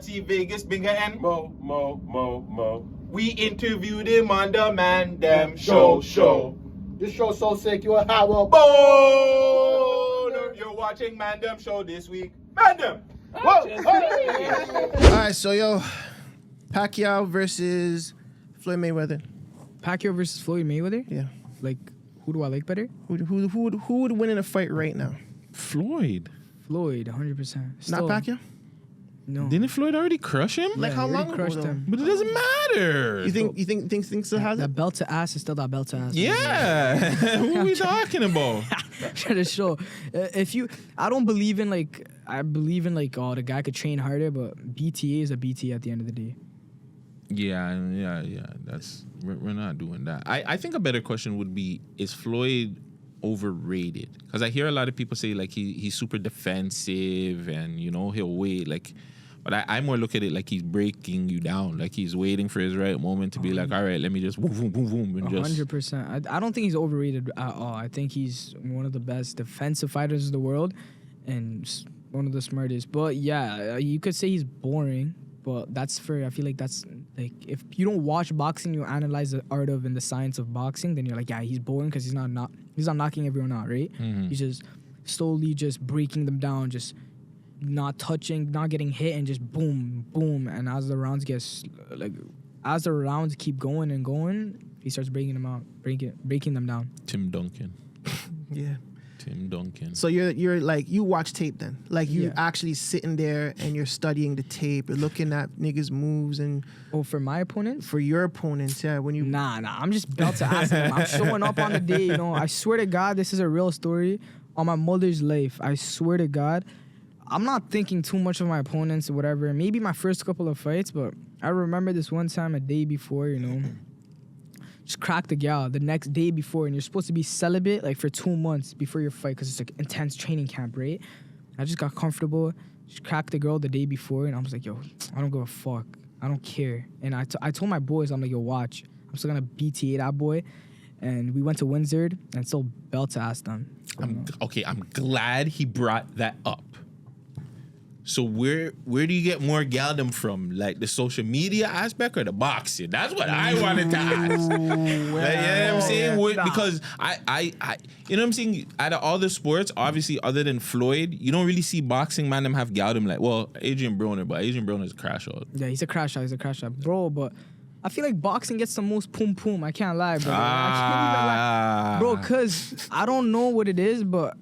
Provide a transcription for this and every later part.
see Vegas bigger and Mo. we interviewed him on the Man Dem Show. This show's so sick, you a hot well. Boner. You're watching Man Dem Show this week. Man Dem. Whoa. All right, so yo, Pacquiao versus Floyd Mayweather. Pacquiao versus Floyd Mayweather? Yeah. Like, who do I like better? Who would win in a fight right now? Floyd. Floyd, 100%. Not Pacquiao? No. Didn't Floyd already crush him? Like how he long already ago? crushed though? him. But it doesn't matter. You think still has That it? belt to ass is still that belt to ass. Yeah. What are we talking about? Trying to show. I believe in oh, the guy could train harder, but BTA is a BTA at the end of the day. Yeah. That's we're not doing that. I think a better question would be: is Floyd overrated? Because I hear a lot of people say like he's super defensive and he'll wait like. But I more look at it like he's breaking you down, like he's waiting for his right moment to be like, all right, let me just boom, boom, boom, and just. 100%. I don't think he's overrated at all. I think he's one of the best defensive fighters in the world, and one of the smartest. But yeah, you could say he's boring, but I feel like that's like if you don't watch boxing, you analyze the art of and the science of boxing, then you're like, yeah, he's boring because he's not knocking everyone out, right? Mm-hmm. He's just slowly just breaking them down, just not touching, not getting hit, and just boom, boom. And as the rounds keep going and going, he starts breaking them out, breaking them down. Tim Duncan. Yeah. Tim Duncan. So you're like, you watch tape then, like you Yeah. actually sitting there and you're studying the tape, you're looking at niggas' moves and For my opponent. for your opponents, yeah. When you Nah, I'm just about to ask him. I'm showing up on the day, I swear to God, this is a real story on my mother's life. I swear to God. I'm not thinking too much of my opponents or whatever. Maybe my first couple of fights, but I remember this one time a day before, just cracked the gal the next day before, and you're supposed to be celibate like for 2 months before your fight because it's like intense training camp, right? I just got comfortable, just cracked the girl the day before, and I was like, yo, I don't give a fuck. I don't care. And I told my boys, I'm like, yo, watch. I'm still going to BTA that boy. And we went to Windsor and still belt to ass them. I'm glad he brought that up. So where do you get more galdom from? Like the social media aspect or the boxing? That's what I wanted to ask. Like, you know what I'm saying? Because I you know what I'm saying? Out of all the sports, obviously other than Floyd, you don't really see boxing man them have galdom like, well, Adrian Broner, but Adrian Broner's a crash out. Yeah, he's a crash out. Bro, but I feel like boxing gets the most pum. I can't lie, bro. I can't even lie. Bro, because I don't know what it is, but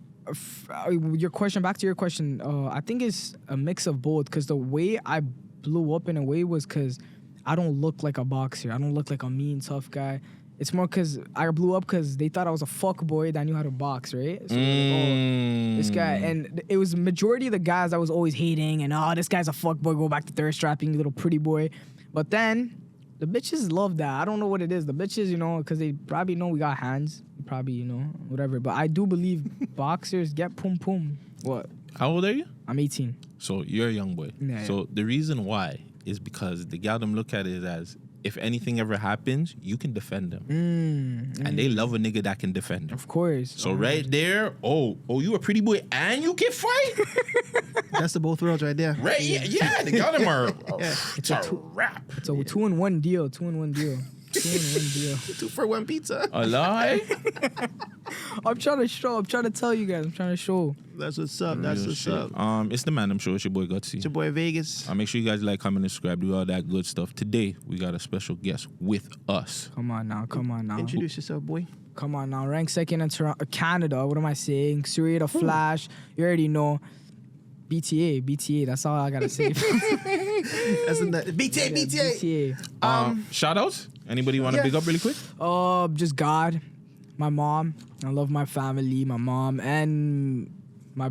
back to your question, I think it's a mix of both, because the way I blew up in a way was because I don't look like a boxer. I don't look like a mean, tough guy. It's more because I blew up because they thought I was a fuckboy that knew how to box, right? So this guy, and it was majority of the guys I was always hating, and this guy's a fuckboy, go back to third strapping, little pretty boy. But then the bitches love that. I don't know what it is. The bitches, because they probably know we got hands. Probably, whatever. But I do believe boxers get pum. What? How old are you? I'm 18. So you're a young boy. Yeah, so the reason why is because the galdom look at it as, if anything ever happens, you can defend them. And they love a nigga that can defend them. Of course. So right there, you a pretty boy and you can fight? that's the both worlds right there. Right? Yeah, the galdom are, it's a wrap. It's a 2-in-1 deal. 2-in-1 deal. 2 for 1 pizza. A lie? I'm trying to show. I'm trying to tell you guys. I'm trying to show. That's what's up. That's what's up. It's the Man Dem Show. It's your boy Gutsy. It's your boy Vegas. Make sure you guys like, comment, and subscribe. Do all that good stuff. Today, we got a special guest with us. Come on now. Introduce yourself, boy. Come on now. Ranked second in Canada. What am I saying? Suriya the Flash. You already know. BTA. That's all I gotta say. That's BTA. Shout outs? Anybody want to big up really quick? Just God, my mom. I love my family, my mom, and my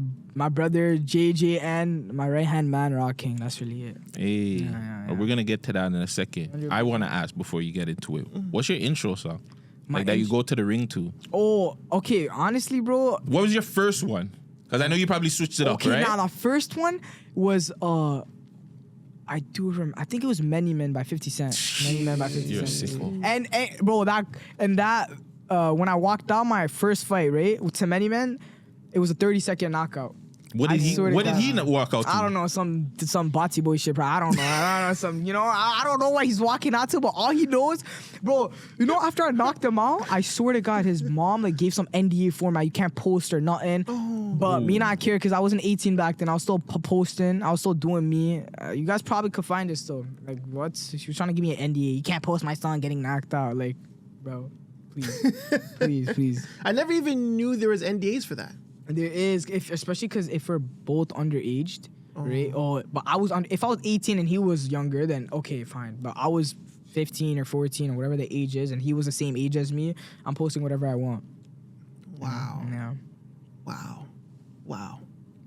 brother JJ, and my right hand man Rocking. That's really it. Hey, Yeah. We're gonna get to that in a second. 100%. I want to ask before you get into it. What's your intro song? That you go to the ring to? Oh, okay. Honestly, bro. What was your first one? Because I know you probably switched it up, right? Okay, now the first one was I do remember. I think it was Many Men by 50 Cent. Many Men by 50 You're Cent. sicko. And bro, that when I walked out my first fight, right, to Many Men, it was a 30-second knockout. What did he not walk out to? I don't know, some Batsy boy shit, bro. I don't know, some, you know, I don't know what he's walking out to, but all he knows, bro, you know, after I knocked him out, I swear to God, his mom like gave some NDA format. You can't post or nothing. But me not care because I wasn't 18 back then. I was still posting. I was still doing me. You guys probably could find this though. Like, what? She was trying to give me an NDA. You can't post my son getting knocked out. Like, bro, please. I never even knew there was NDAs for that. There is, especially because if we're both underaged, right? Oh, but if I was 18 and he was younger, then okay, fine. But I was 15 or 14 or whatever the age is, and he was the same age as me. I'm posting whatever I want. Wow. Yeah. Wow.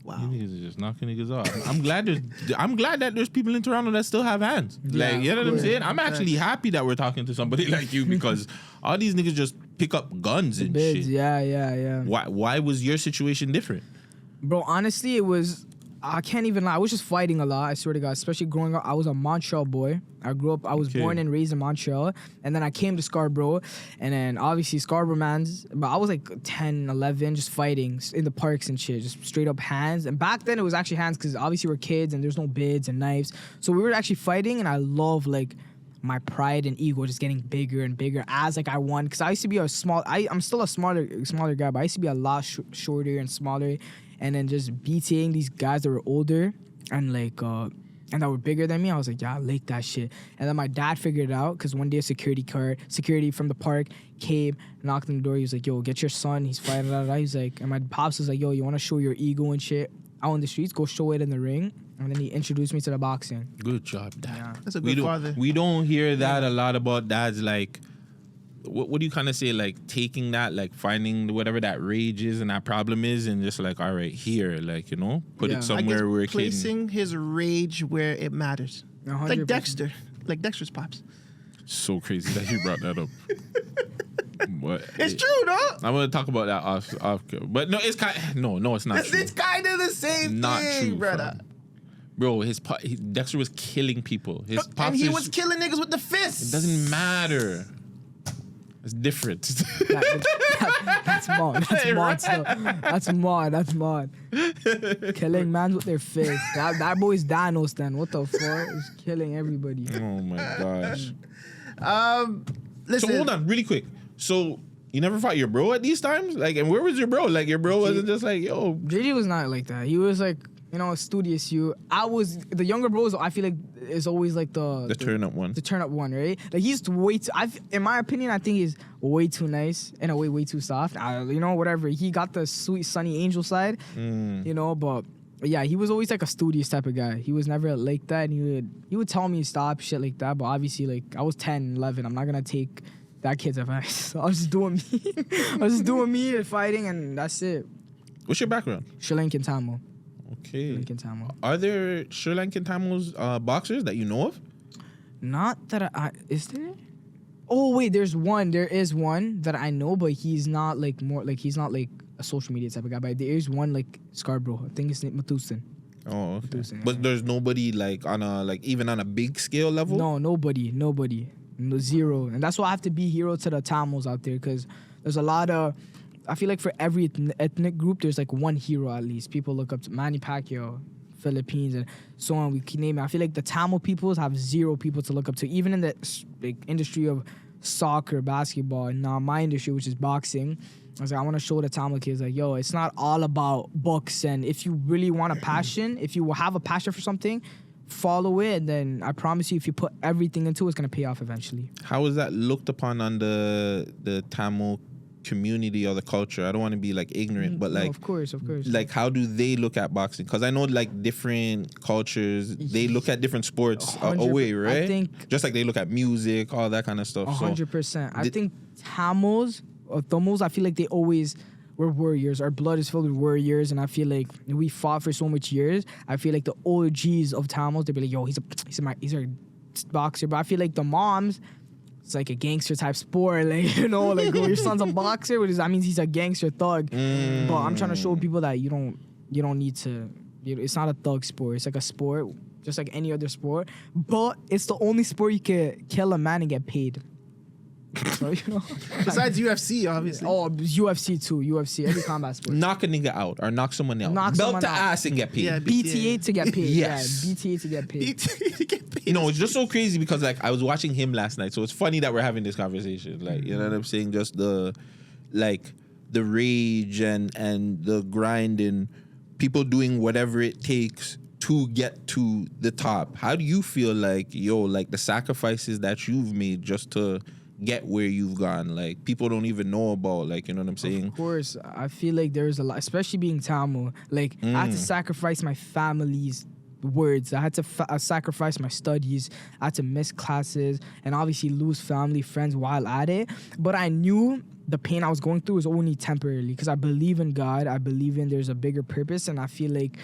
You niggas are just knocking niggas off. I'm glad that there's people in Toronto that still have hands. Yeah, like, you know what I'm saying? I'm actually happy that we're talking to somebody like you because all these niggas just pick up guns and Bids, shit. Yeah. Why was your situation different? Bro, honestly, it was, I can't even lie. I was just fighting a lot, I swear to God. Especially growing up, I was a Montreal boy. I was born and raised in Montreal. And then I came to Scarborough. And then obviously Scarborough mans, but I was like 10, 11, just fighting in the parks and shit. Just straight up hands. And back then it was actually hands because obviously we're kids and there's no bids and knives. So we were actually fighting, and I love like my pride and ego just getting bigger and bigger as like I won. Because I used to be I'm still a smaller guy, but I used to be a lot shorter and smaller. And then just beating these guys that were older and like and that were bigger than me. I was like, yeah, I like that shit. And then my dad figured it out because one day a security from the park came, knocked on the door. He was like, yo, get your son. He's fighting. He's like, and my pops was like, yo, you want to show your ego and shit out in the streets? Go show it in the ring. And then he introduced me to the boxing. Good job, Dad. Yeah. That's a good father. We don't hear that a lot about dads. Like, what do you kind of say? Like taking that, like finding whatever that rage is and that problem is, and just like, all right, here, like, you know, put it somewhere where it can. Placing his rage where it matters. 100%. Like Dexter. Like Dexter's pops. So crazy that you brought that up. But It's true, no? I'm gonna talk about that off. But no, it's it's not true. It's kind of the same Not thing, true, brother. fam. Bro, Dexter was killing people. His pops And he was killing niggas with the fists. It doesn't matter. It's different. That's mod. That's mod. Killing man with their fists. That boy's Danos then. What the fuck? He's killing everybody. Oh my gosh. Listen. So hold on, really quick. So you never fought your bro at these times? Like, and where was your bro? Like, your bro wasn't just like, yo. JJ was not like that. He was like, you know, studious. I was the younger bros. I feel like is always like the turn up one. The turn up one, right? Like he's way too. In my opinion, I think he's way too nice and way too soft. You know, whatever. He got the sweet sunny angel side, you know. But yeah, he was always like a studious type of guy. He was never like that. And he would tell me stop shit like that. But obviously, like I was 10, 11. I'm not gonna take that kid's advice. I was just doing me. And fighting, and that's it. What's your background? Sri Lankan Tamil. Okay. Lankan Tamil. Are there Sri Lankan Tamils boxers that you know of? Not that is there? Oh wait, there is one that I know, but he's not like he's not like a social media type of guy. But there is one like Scarborough. I think his name Matusan. Oh, okay. Matusan, But there's nobody like on a even on a big scale level. No, nobody, no, zero. And that's why I have to be hero to the Tamils out there, because there's a lot of. I feel like for every ethnic group, there's like one hero at least. People look up to Manny Pacquiao, Philippines, and so on. We can name it. I feel like the Tamil peoples have zero people to look up to, even in the like industry of soccer, basketball, and now my industry, which is boxing. I was like, I want to show the Tamil kids like, yo, it's not all about books. And if you really want a passion, if you have a passion for something, follow it. And then I promise you, if you put everything into it, it's gonna pay off eventually. How is that looked upon on the Tamil community or the culture? I don't want to be like ignorant, but like, no, of course. Like, how do they look at boxing? Because I know like different cultures, they look at different sports away, right? I think just like they look at music, all that kind of stuff. 100%. I think Tamils or Tamils, I feel like they always were warriors. Our blood is filled with warriors, and I feel like we fought for so much years. I feel like the OGs of Tamils, they'd be like, yo, he's a boxer. But I feel like the moms, it's like a gangster type sport, like, you know, like, oh, your son's a boxer, that means he's a gangster thug. But I'm trying to show people that you don't need to. It's not a thug sport. It's like a sport, just like any other sport. But it's the only sport you can kill a man and get paid. So, Besides UFC, obviously. Oh, UFC too. UFC, every combat sport. Knock a nigga out or knock someone out. Knock Belt someone to out. ass and get paid. Yeah, BTA to get paid. Yes. Yeah, BTA to get paid. No, it's just so crazy because like I was watching him last night, so it's funny that we're having this conversation. Like, you know what I'm saying? Just the rage and the grind and people doing whatever it takes to get to the top. How do you feel like, like the sacrifices that you've made just to get where you've gone? Like, people don't even know about, like, you know what I'm saying? Of course, I feel like there's a lot, especially being Tamil. Like, I had to sacrifice my family's words. I had to sacrifice my studies. I had to miss classes and obviously lose family, friends while at it. But I knew the pain I was going through was only temporarily because I believe in God. I believe in there's a bigger purpose, and I feel like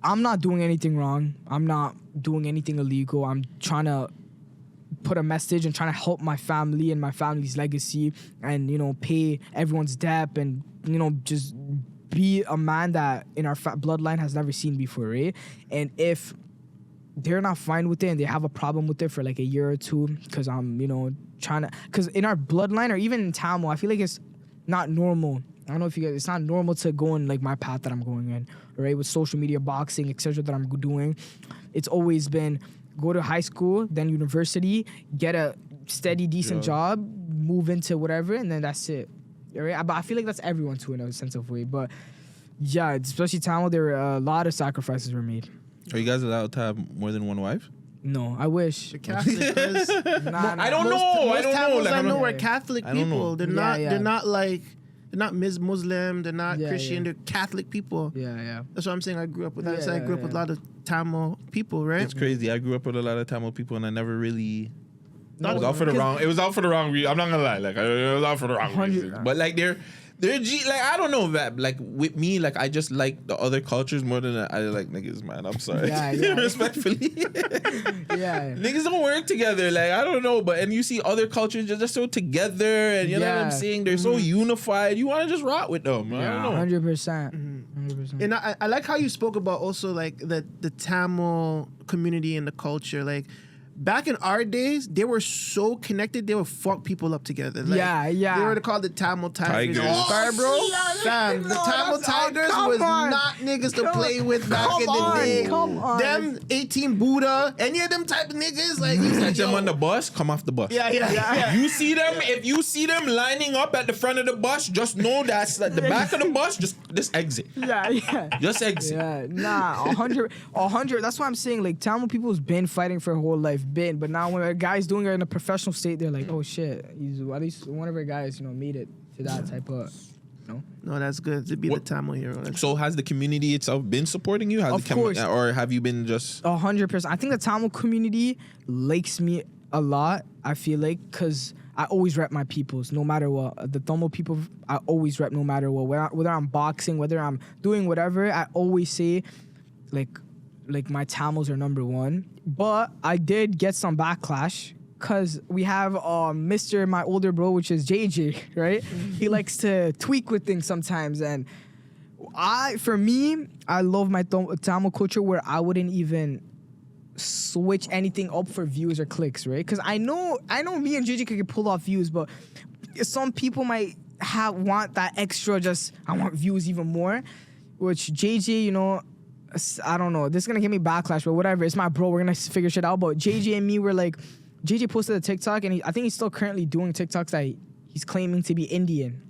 I'm not doing anything wrong. I'm not doing anything illegal. I'm trying to put a message and trying to help my family and my family's legacy and, pay everyone's debt and, just be a man that in our bloodline has never seen before, right? And if they're not fine with it and they have a problem with it for like a year or two because I'm, trying to... Because in our bloodline or even in Tamil, I feel like it's not normal. I don't know if you guys... It's not normal to go in like my path that I'm going in, right? With social media, boxing, etc. that I'm doing. It's always been go to high school, then university, get a steady, decent job, move into whatever, and then that's it. Right? But I feel like that's everyone too in a sense of way. But yeah, especially Tamil, there were a lot of sacrifices were made. Are you guys allowed to have more than one wife? No, I wish. The Catholic is, Nah. I don't know. Most I don't know. Tamils Like, I I'm know not- are Catholic I don't know. people. They're not. Yeah. They're not like. They're not Muslim. They're not Christian. Yeah. They're Catholic people. Yeah. That's what I'm saying. I grew up with that. Yeah, So I grew up with a lot of Tamil people, right? It's crazy. I grew up with a lot of Tamil people, and I never really. No, It was out for the wrong. It was out for the wrong reason. I'm not gonna lie. Like, it was out for the wrong 100. reason. But like they're like, I don't know that. Like with me, like I just like the other cultures more than I like niggas, man. I'm sorry. Yeah. Respectfully. Yeah. Niggas don't work together. Like, I don't know, and you see other cultures just so together, and you know what I'm Yeah. saying? They're so unified. You want to just rock with them. I don't know. 100%. 100%. And I like how you spoke about also like the Tamil community and the culture. Like back in our days, they were so connected. They would fuck people up together. Like, Yeah. They were called the Tamil Tigers. Tigers. Fire, bro. Fam, the Tamil Tigers was not niggas to play with back in the day. Come on. Them 18 Buddha, any of them type of niggas, like he's like, Catch them yo. on the bus, come off the bus. Yeah. You see them, if you see them lining up at the front of the bus, just know that's at the back of the bus, just exit. Yeah. Just exit. Yeah, nah, 100. That's why I'm saying, like, Tamil people's been fighting for a whole life, but now when a guy's doing it in a professional state, they're like, oh shit, he's at least one of our guys, made it to that type of, No, that's good to be What- the Tamil hero. That's So has the community itself been supporting you? Has Of the course. or have you been just 100%. I think the Tamil community likes me a lot. I feel like because I always rep my peoples, no matter what. The Tamil people, I always rep no matter what. Whether I'm boxing, whether I'm doing whatever, I always say, like my Tamils are number one. But I did get some backlash because we have Mr. my older bro, which is JJ, right? He likes to tweak with things sometimes, and for me, I love my Tamil culture where I wouldn't even switch anything up for views or clicks, right? Because I know me and JJ could pull off views, but some people might want that extra. I want views even more, which JJ, I don't know. This is gonna give me backlash, but whatever. It's my bro. We're gonna figure shit out. But JJ and me were like, JJ posted a TikTok, and I think he's still currently doing TikToks that he's claiming to be Indian,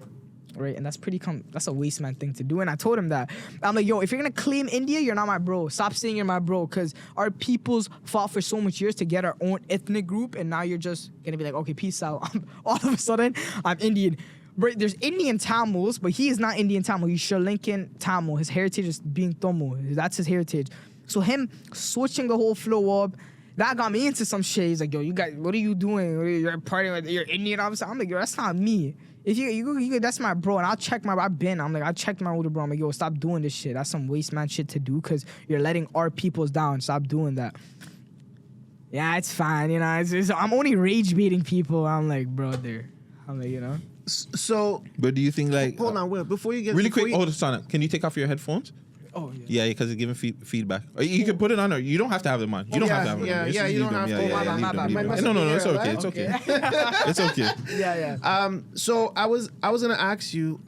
right? And that's that's a Wasteman thing to do. And I told him that. I'm like, yo, if you're gonna claim India, you're not my bro. Stop saying you're my bro, because our peoples fought for so much years to get our own ethnic group, and now you're just gonna be like, okay, peace out. All of a sudden, I'm Indian. Right, there's Indian Tamils, but he is not Indian Tamil. He's Sri Lankan Tamil. His heritage is being Tamil. That's his heritage. So him switching the whole flow up, that got me into some shit. He's like, yo, you guys, what are you doing? You're partying with your Indian officer. I'm like, yo, that's not me. If you that's my bro, and I'll check I checked my older bro. I'm like, yo, stop doing this shit. That's some waste man shit to do, because you're letting our peoples down. Stop doing that. Yeah, it's fine. I'm only rage baiting people. I'm like, brother. I'm like, So, But do you think like hold on, Will. Before you get really before quick? you- Hold on, can you take off your headphones? Oh yeah. Yeah, because it's giving feedback. Or you can put it on, or you don't have to have them on. You don't have to have them on. Yeah, Just you leave don't them. have Yeah, to. yeah, My leave bad, them, my leave bad. them. No, it's Yeah, okay. right? It's okay. It's okay. Yeah. So I was gonna ask you,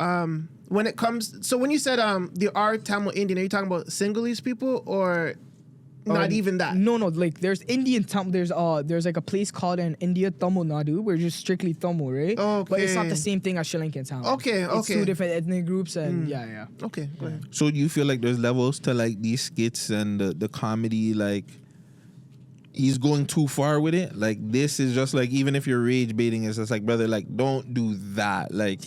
when it comes, so when you said there are Tamil Indian, are you talking about Sinhalese people or not even that? No, like there's Indian Tamil. There's like a place called in India, Tamil Nadu, where just strictly Tamil, right? But it's not Okay. the same thing as Sri Lankan Tamil. Okay, It's okay. two different ethnic groups, and yeah. Okay, go ahead. So you feel like there's levels to like these skits and the comedy, like he's going too far with it? Like this is just like, even if you're rage baiting, it's just like, brother, like don't do that. Like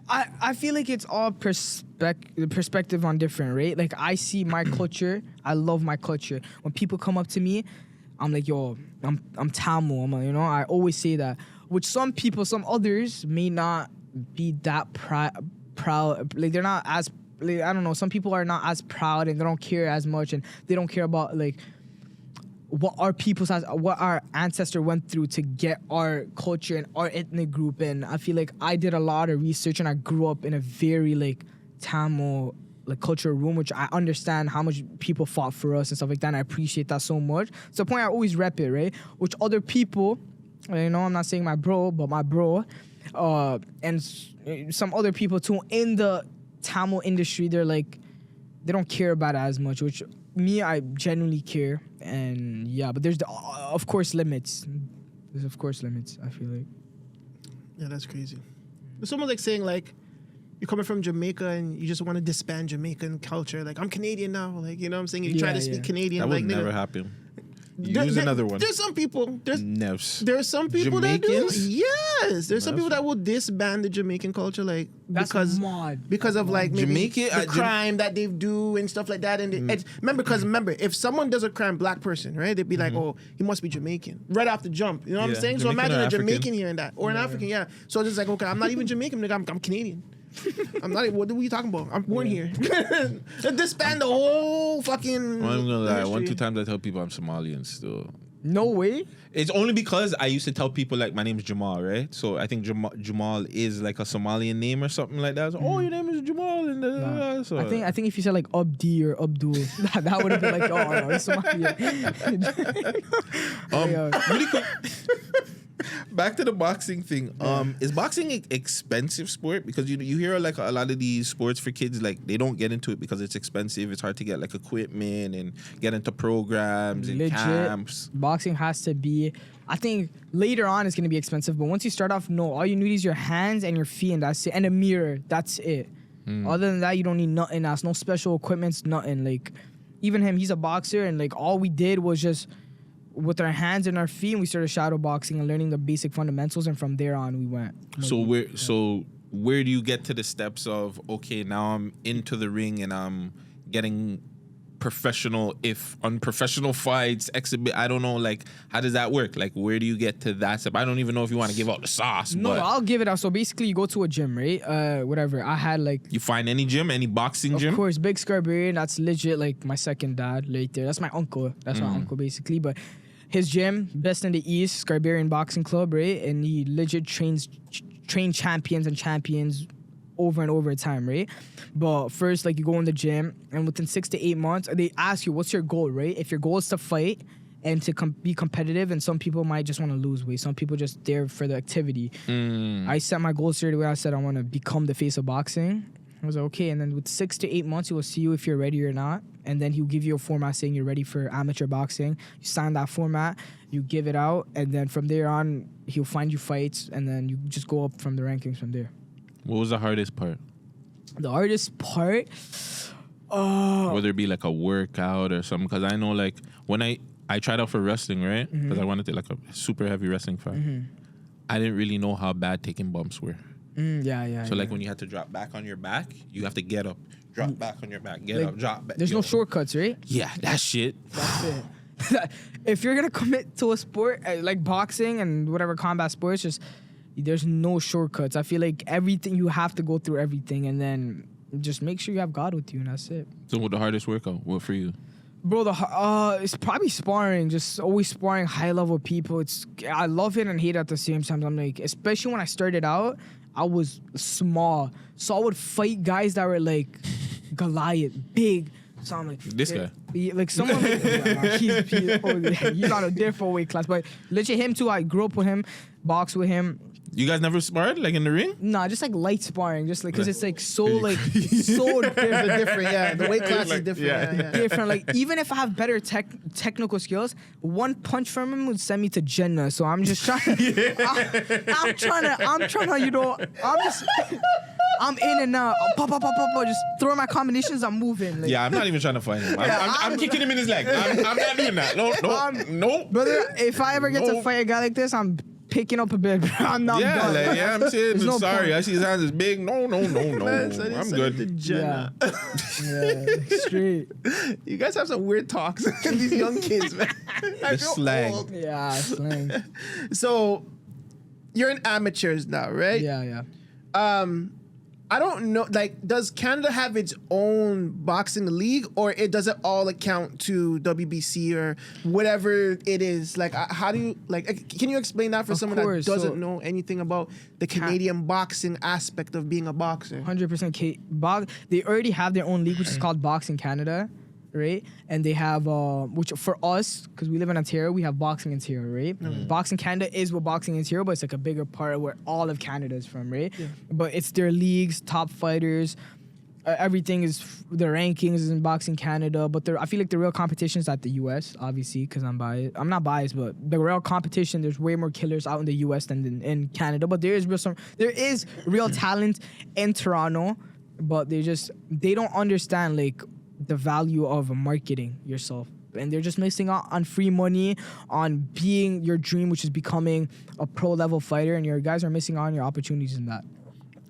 I feel like it's all perspective on different, right? Like I see my culture, I love my culture. When people come up to me, I'm like, yo, I'm Tamil, you know. I always say that. Which some people, some others may not be that proud. Like they're not as, like, I don't know. Some people are not as proud and they don't care as much, and they don't care about like what our ancestor went through to get our culture and our ethnic group. And I feel like I did a lot of research, and I grew up in a very like Tamil like cultural room, which I understand how much people fought for us and stuff like that, and I appreciate that so much. To the point I always rep it, right? Which other people, you know, I'm not saying my bro, but my bro, and some other people too in the Tamil industry, they're like, they don't care about it as much, which me, I genuinely care. And yeah, but there's of course limits. There's of course limits, I feel like. Yeah, that's crazy. It's almost like saying like you're coming from Jamaica and you just want to disband Jamaican culture. Like I'm Canadian now. Like, you know what I'm saying? You try to speak Canadian. that like would never nigga, happen. Use another one. There's some people. Nevs. There's some people Jamaicans? that do. Yes, there's some people that will disband the Jamaican culture, like That's mad. because of like maybe Jamaican- the crime that they do and stuff like that. And remember, if someone does a crime, black person, right? They'd be like, oh, he must be Jamaican right off the jump. You know what I'm Yeah, saying? So Jamaican imagine or a African. Jamaican here and that, or an African, yeah. So it's just like, okay, I'm not even Jamaican, nigga. I'm Canadian. I'm not. What are you talking about? I'm born here. Disband the whole fucking. Well, I'm gonna lie. industry. 1-2 times I tell people I'm Somalian still. No way. It's only because I used to tell people like my name's Jamal, right? So I think Jamal is like a Somalian name or something like that. So, oh, your name is Jamal, and so I think if you said like Abdi or Abdul, that would have been like, oh no, it's Somalian. really quick. Back to the boxing thing. Is boxing an expensive sport? Because you hear like a lot of these sports for kids, like they don't get into it because it's expensive. It's hard to get like equipment and get into programs and Legit, camps. boxing has to be. I think later on it's gonna be expensive, but once you start off, no, all you need is your hands and your feet, and that's it, and a mirror. That's it. Other than that, you don't need nothing else. No special equipments, nothing. Like even him, he's a boxer, and like all we did was just with our hands and our feet, and we started shadow boxing and learning the basic fundamentals, and from there on we went. So where do you get to the steps of, okay, now I'm into the ring and I'm getting professional, if unprofessional fights, exhibit, I don't know, like how does that work? Like where do you get to that step? I don't even know if you want to give out the sauce. No, but I'll give it out. So basically you go to a gym, right? Whatever. I had like, you find any gym, any boxing gym? of course, Big Scarbarian, that's legit like my second dad right there. That's my uncle. That's my uncle basically. But his gym, best in the East, Scarbarian Boxing Club, right? And he legit train champions and champions over and over time, right? But first, like you go in the gym, and within 6 to 8 months, they ask you, what's your goal, right? If your goal is to fight and to be competitive, and some people might just want to lose weight. Some people just there for the activity. I set my goals straight away. I said I want to become the face of boxing. I was like, okay, and then with 6 to 8 months, he will see you if you're ready or not. And then he'll give you a format saying you're ready for amateur boxing. You sign that format, you give it out, and then from there on, he'll find you fights, and then you just go up from the rankings from there. What was the hardest part? The hardest part? Whether it be like a workout or something, because I know like when I tried out for wrestling, right? Because I wanted to like a super heavy wrestling fight. I didn't really know how bad taking bumps were. Yeah. So like when you had to drop back on your back, you have to get up, drop back on your back, get Like, up, drop back. There's no shortcuts, right? Yeah, that shit. That's it. If you're gonna commit to a sport like boxing and whatever combat sports, just there's no shortcuts. I feel like everything, you have to go through everything, and then just make sure you have God with you, and that's it. So what the hardest workout? What for you? Bro, it's probably sparring. Just always sparring high level people. I love it and hate it at the same time. I'm like, especially when I started out, I was small, so I would fight guys that were like Goliath, big, So I'm like, This guy. like someone, he's on a different weight class, but legit him too. I grew up with him, boxed with him. You guys never sparred like in the ring? Nah, just like light sparring, just like because it's like so like different. Yeah, the weight class is Like, different. yeah. Yeah. different. Like even if I have better technical skills, one punch from him would send me to Jannah. So I'm just trying. I'm trying to. You know, I'm in and out. Pop, just throwing my combinations. I'm moving. Like, Yeah, I'm not even trying to fight him. I'm kicking him in his leg. I'm not doing that. No. brother, if I ever get to fight a guy like this, I'm picking up a bit. I'm not Yeah, done. like, yeah, I'm saying, There's no sorry. point. I see his hands is big. No. Man said he I'm sent good. it to Jenna. Yeah, straight. You guys have some weird talks. These young kids, man. I The feel slang. old. Yeah, slang. So you're in amateurs now, right? Yeah. I don't know. Like, does Canada have its own boxing league, or does it all account to WBC or whatever it is? Like, how do you Can you explain that for Of someone course, that doesn't so- know anything about the Canadian boxing aspect of being a boxer? 100%. They already have their own league, which is called Boxing Canada, right? And they have, which for us, because we live in Ontario, we have Boxing Ontario, right? Boxing Canada is what Boxing Ontario, but it's like a bigger part where all of Canada is from, right? Yeah. But it's their leagues, top fighters. Everything is the rankings is in Boxing Canada, but I feel like the real competition is at the US, obviously, because I'm biased. I'm not biased, but the real competition, there's way more killers out in the US than in Canada. But there is real talent in Toronto, but they don't understand like the value of marketing yourself. And they're just missing out on free money, on being your dream, which is becoming a pro level fighter, and your guys are missing out on your opportunities in that.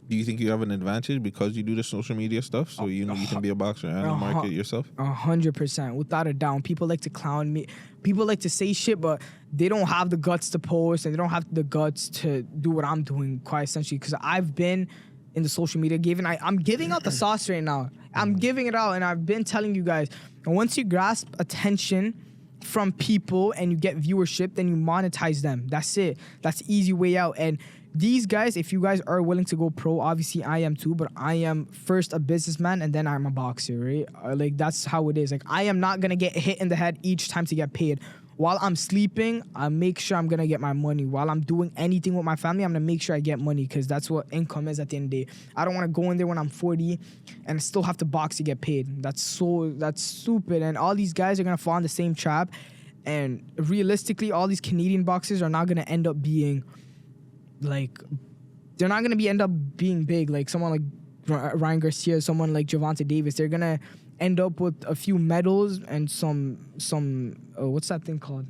Do you think you have an advantage because you do the social media stuff, so you know you can be a boxer and market yourself? 100%, without a doubt. People like to clown me. People like to say shit, but they don't have the guts to post, and they don't have the guts to do what I'm doing, quite essentially. Because I've been in the social media game, and I'm giving out the sauce right now. I'm giving it out, and I've been telling you guys, once you grasp attention from people and you get viewership, then you monetize them. That's it. That's the easy way out. And these guys, if you guys are willing to go pro, obviously I am too, but I am first a businessman and then I'm a boxer, right? Like, that's how it is. Like, I am not gonna get hit in the head each time to get paid. While I'm sleeping, I make sure I'm gonna get my money. While I'm doing anything with my family, I'm gonna make sure I get money, because that's what income is at the end of the day. I don't wanna go in there when I'm 40 and still have to box to get paid. That's stupid. And all these guys are gonna fall in the same trap. And realistically, all these Canadian boxers are not gonna end up being like, they're not gonna end up being big. Like someone like Ryan Garcia, someone like Gervonta Davis, they're gonna end up with a few medals and some what's that thing called?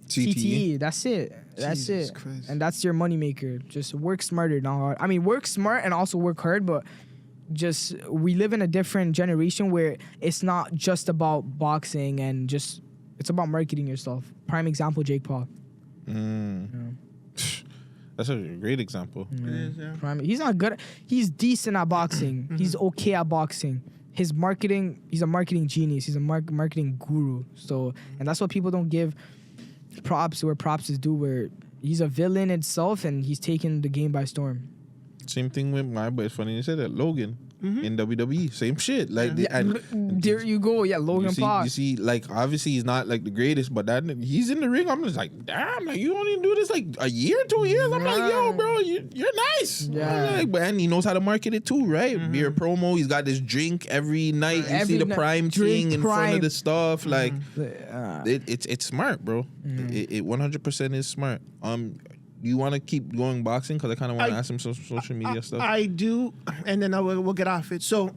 CTE. That's it. That's Jesus it. Christ. And that's your moneymaker. Just work smarter, not hard. I mean, work smart and also work hard, but just we live in a different generation where it's not just about boxing and just it's about marketing yourself. Prime example, Jake Paul. That's a great example. It is, yeah. He's not good. He's decent at boxing. He's okay at boxing. His marketing, he's a marketing genius. He's a marketing guru. So, and that's what people don't give props where props is due, where he's a villain itself and he's taken the game by storm. Same thing with my boy. It's funny you said that. Logan in WWE, same shit. Like, and There you go. Yeah, Logan Paul. you see, like, obviously he's not like the greatest, but that he's in the ring. I'm just like, damn, like, you only do this like a year, 2 years. I'm like, yo, bro, you're nice. Yeah. Like, and he knows how to market it too, right? Beer promo. He's got this drink every night. You see the Prime drink thing in front Prime. of the stuff. Like, Uh, it's smart, bro. It 100% is smart. You want to keep going boxing? Because I kind of want to ask him some social media stuff. I do, and then we'll get off it. So,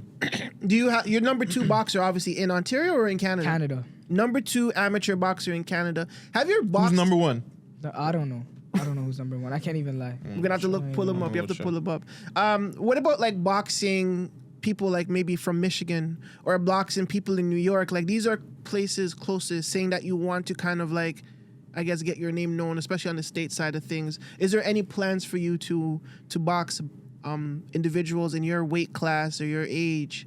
do you have your number 2 boxer obviously in Ontario or in Canada? Canada. Number 2 amateur boxer in Canada. Have you boxed? Who's number 1? I don't know. I don't know who's number 1. I can't even lie. We're gonna have to pull him up. You have to pull him up. What about like boxing people like maybe from Michigan or boxing people in New York? Like, these are places closest, saying that you want to kind of like, I guess, get your name known, especially on the state side of things. Is there any plans for you to box individuals in your weight class or your age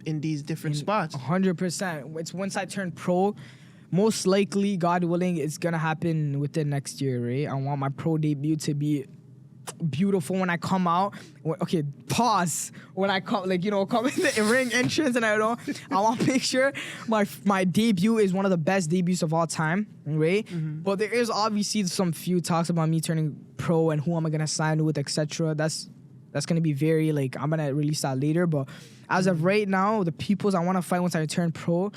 in these different spots? 100%. It's once I turn pro, most likely, God willing, it's gonna happen within next year, right? I want my pro debut to be beautiful when I come out. Okay, pause. When I come, like, you know, come in the ring entrance, and I want to make sure my debut is one of the best debuts of all time, right? But there is obviously some few talks about me turning pro and who am I gonna sign with, etc. That's gonna be very, like, I'm gonna release that later. But as of right now, the peoples I want to fight once I turn pro,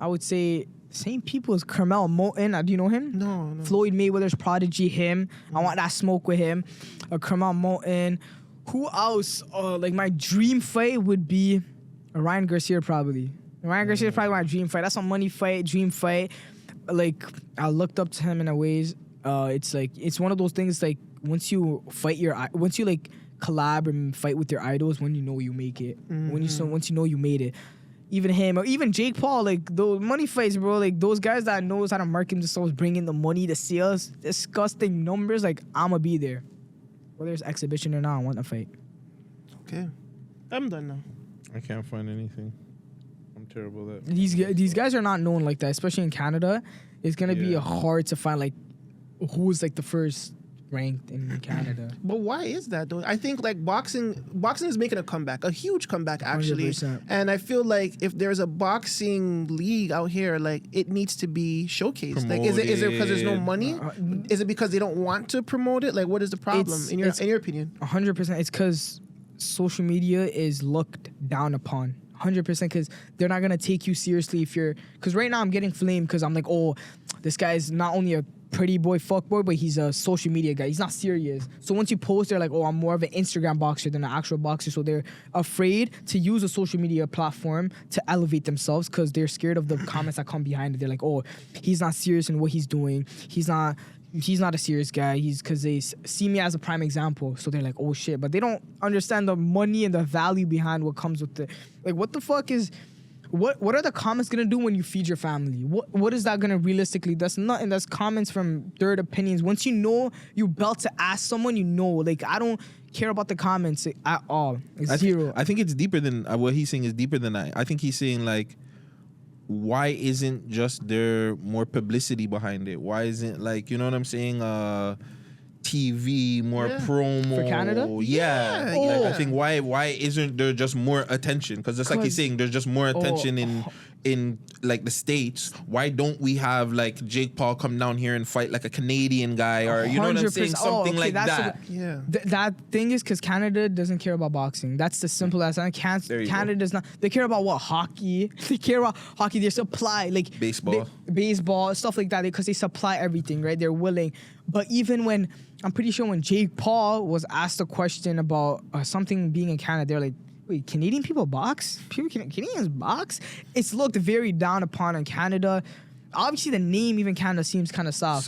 I would say same people as Carmel Moulton. Do you know him? No. Floyd Mayweather's prodigy, him. I want that smoke with him. Carmel Moulton. Who else? Like, my dream fight would be Ryan Garcia, probably. Ryan Garcia is probably my dream fight. That's a money fight, dream fight. Like, I looked up to him in a ways. It's like, it's one of those things, like, once you like collab and fight with your idols, when you know you make it. Once you know you made it. Even him, or even Jake Paul, like, those money fights, bro. Like, those guys that knows how to market themselves, bring in the money, the sales, disgusting numbers. Like, I'ma be there, whether it's exhibition or not. I want to fight. Okay, I'm done now. I can't find anything. I'm terrible at that. These guys are not known like that, especially in Canada. It's gonna be hard to find, like, who's like the first ranked in Canada. But why is that though? I think, like, boxing is making a comeback, a huge comeback actually. 100%. And I feel like if there's a boxing league out here, like, it needs to be showcased. Like, is it because there's no money? Is it because they don't want to promote it? Like, what is the problem in your opinion? 100%. It's because social media is looked down upon. 100%, because they're not gonna take you seriously if you're. Because right now I'm getting flamed because I'm like, oh, this guy's not only a pretty boy, fuckboy, but he's a social media guy. He's not serious. So once you post, they're like, oh, I'm more of an Instagram boxer than an actual boxer. So they're afraid to use a social media platform to elevate themselves because they're scared of the comments that come behind it. They're like, oh, he's not serious in what he's doing. He's not a serious guy. Because they see me as a prime example. So they're like, oh shit. But they don't understand the money and the value behind what comes with it. Like, what the fuck is... What are the comments gonna do when you feed your family? What is that gonna realistically? That's nothing. That's comments from third opinions. Once you know you about to ask someone, you know. Like, I don't care about the comments at all. It's zero. I think it's deeper than what he's saying is deeper than that. I think he's saying, like, why isn't just there more publicity behind it? Why isn't, like, you know what I'm saying? TV, more promo for Canada. Yeah. Like, I think why isn't there just more attention? Because just like he's saying, there's just more attention in like the States. Why don't we have, like, Jake Paul come down here and fight like a Canadian guy, or you know what I'm saying, something like that? That thing is because Canada doesn't care about boxing. That's the simple as Canada does not. They care about what? Hockey. They care about hockey. They supply, like, baseball, stuff like that, because they supply everything, right? They're willing. But even when, I'm pretty sure when Jake Paul was asked a question about something being in Canada, they're like, wait, Canadian people box? Canadians box? It's looked very down upon in Canada. Obviously, the name even Canada seems kind of soft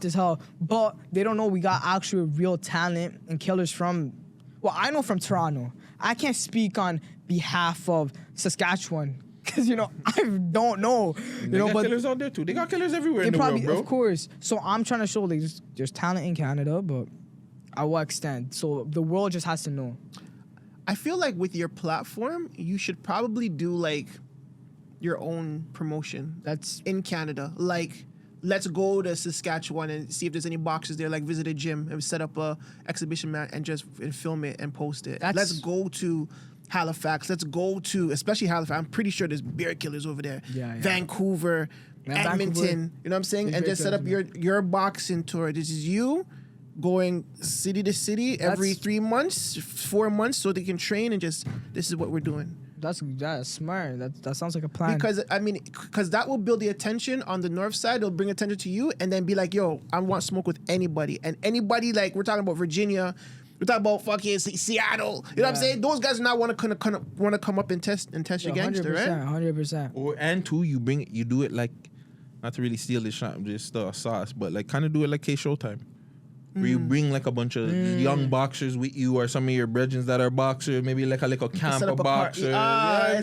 as hell. But they don't know we got actual real talent and killers from, well, I know from Toronto. I can't speak on behalf of Saskatchewan. Because, you know, I don't know. They got killers out there too. They got killers everywhere in the world, bro. Of course. So I'm trying to show, like, there's talent in Canada, but at what extent? So the world just has to know. I feel like with your platform, you should probably do, like, your own promotion. That's in Canada. Like, let's go to Saskatchewan and see if there's any boxers there. Like, visit a gym and set up a exhibition mat and just film it and post it. Let's go to Halifax. Let's go to, especially Halifax. I'm pretty sure there's bear killers over there. Yeah. Vancouver, Edmonton. You know what I'm saying? And just set up your boxing tour. This is you going city to city every 3 months, 4 months, so they can train and just, this is what we're doing. That's smart. That sounds like a plan. Because that will build the attention on the north side. It'll bring attention to you, and then be like, yo, I want smoke with anybody. And anybody, like, we're talking about Virginia, we're talking about fucking Seattle. You know what I'm saying? Those guys now want to come up and test your gangster, right? 100%. And two, you do it like, not to really steal this shot, just sauce, but like kind of do it like K-Showtime. Where you bring like a bunch of young boxers with you, or some of your brethren that are boxers, maybe like a little camp of boxers.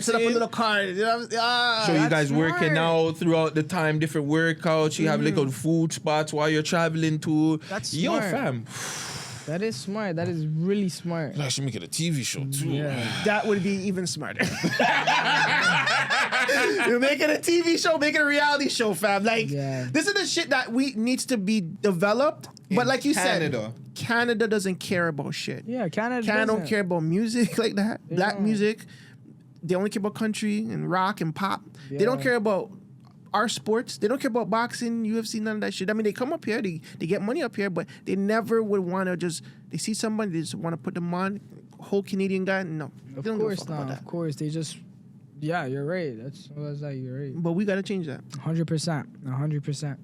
Set up a little card. You know so you guys working out throughout the time, different workouts. You have little food spots while you're traveling to. That's Yo, smart. fam. That is smart. That is really smart. I should make it a TV show too. Yeah. That would be even smarter. You make it a TV show, make it a reality show, fam. Like, this is the shit that needs to be developed. But like you said, Canada doesn't care about shit. Yeah, Canada don't care about music like that. Black music. They only care about country and rock and pop. Yeah. They don't care about our sports. They don't care about boxing, UFC, none of that shit. I mean, they come up here, they get money up here, but they never would want to they see somebody, they just want to put them on. Whole Canadian guy, no. Of course not. Of course, they just, yeah, you're right. That's that. You're right. But we got to change that. 100%. 100%.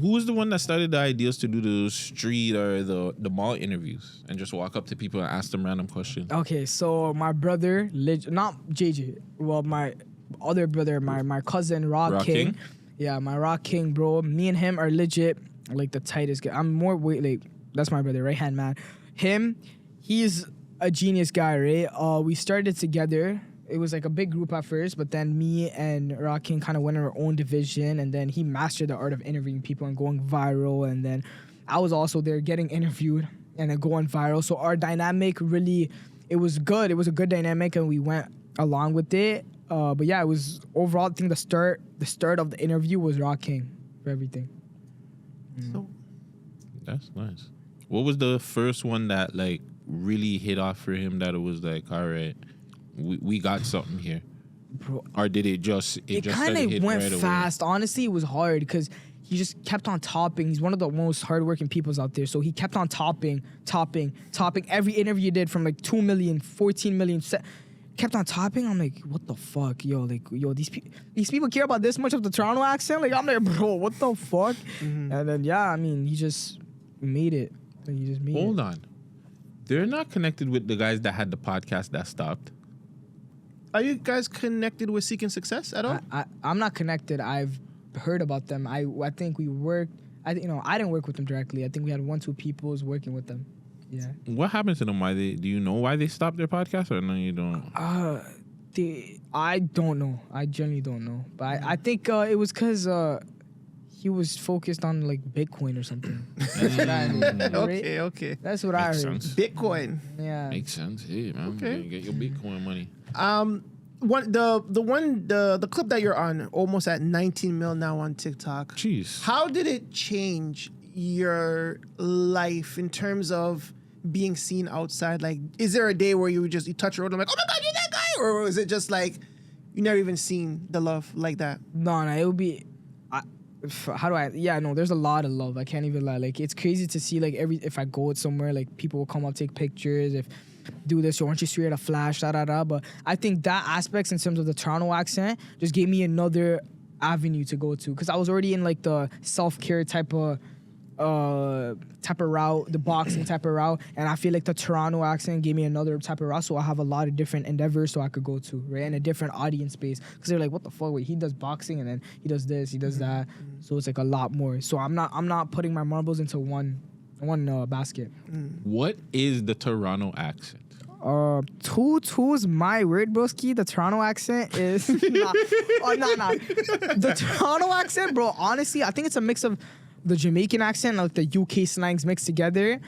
Who was the one that started the ideas to do the street or the mall interviews and just walk up to people and ask them random questions? Okay, so my brother, not JJ, well, my other brother, my cousin, Rock King. Yeah, my Rock King, bro. Me and him are legit, like, the tightest guy. I'm more, that's my brother, right-hand man. Him, he's a genius guy, right? We started together. It was like a big group at first, but then me and Rock King kind of went in our own division, and then he mastered the art of interviewing people and going viral, and then I was also there getting interviewed and then going viral. So our dynamic really, it was good. It was a good dynamic, and we went along with it. But yeah, it was overall, I think the start of the interview was Rock King for everything. So that's nice. What was the first one that like really hit off for him that it was like, all right, we got something here? Bro, or did it just kind of went right fast away? Honestly, it was hard because he just kept on topping. He's one of the most hardworking peoples out there, so he kept on topping every interview he did, from like 2 million, 14 million, kept on topping. I'm like, what the fuck, these people care about this much of the Toronto accent? Like, I'm like, bro, what the fuck? And then he just made it. Hold on, they're not connected with the guys that had the podcast that stopped. Are you guys connected with Seeking Success at all? I'm not connected. I've heard about them. I think we worked. I didn't work with them directly. I think we had 1-2 people working with them. Yeah. What happened to them? Do you know why they stopped their podcast, or no, you don't? I don't know. I genuinely don't know. But I think it was because he was focused on like Bitcoin or something. That's what I heard. Okay. That's what I heard. Sense. Bitcoin. Yeah. Makes sense. Hey, man. Okay. Get your Bitcoin money. The clip that you're on, almost at 19 mil now on TikTok. Jeez. How did it change your life in terms of being seen outside? Like, is there a day where you touch a road and like, oh my God, you're that guy? Or is it just like, you never even seen the love like that? No, it would be, there's a lot of love. I can't even lie. Like, it's crazy to see, like, if I go somewhere, like, people will come up, take pictures, do this, or aren't you Suriya, a flash, But I think that aspects in terms of the Toronto accent just gave me another avenue to go to, because I was already in like the self-care type of route, the boxing type of route, and I feel like the Toronto accent gave me another type of route, so I have a lot of different endeavors so I could go to, right, and a different audience base, because they're like, what the fuck, wait, he does boxing and then he does this, he does that, so it's like a lot more. So I'm not putting my marbles into one basket. What is the Toronto accent? Two's my word, broski. The Toronto accent is nah. The Toronto accent, bro, honestly, I think it's a mix of the Jamaican accent and like the UK slangs mixed together,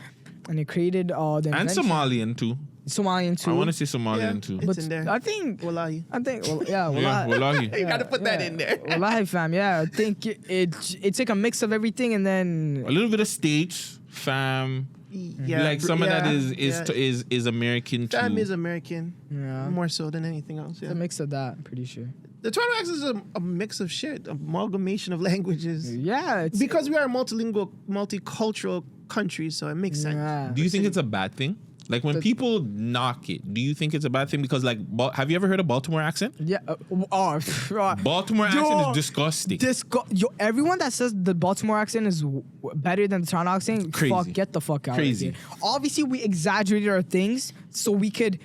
and it created the and Somalian too. I want to say Somalian too. It's in there. I think Wallahi. Wallahi. You gotta put that in there. Wallahi, fam. Yeah, I think it's like a mix of everything, and then a little bit of states, fam. Yeah, like some of that is American too. Fam is American. Yeah, more so than anything else. Yeah, it's a mix of that. I'm pretty sure. The Toronto accent is a mix of shit, amalgamation of languages. Yeah, because we are a multilingual, multicultural country, so it makes sense. Yeah. Do you think it's a bad thing? Like when people knock it, do you think it's a bad thing? Because like, have you ever heard a Baltimore accent? Yeah. Baltimore accent is disgusting. Everyone that says the Baltimore accent is better than the Toronto accent, crazy. Get the fuck out. Crazy. Of here. Obviously, we exaggerated our things so we could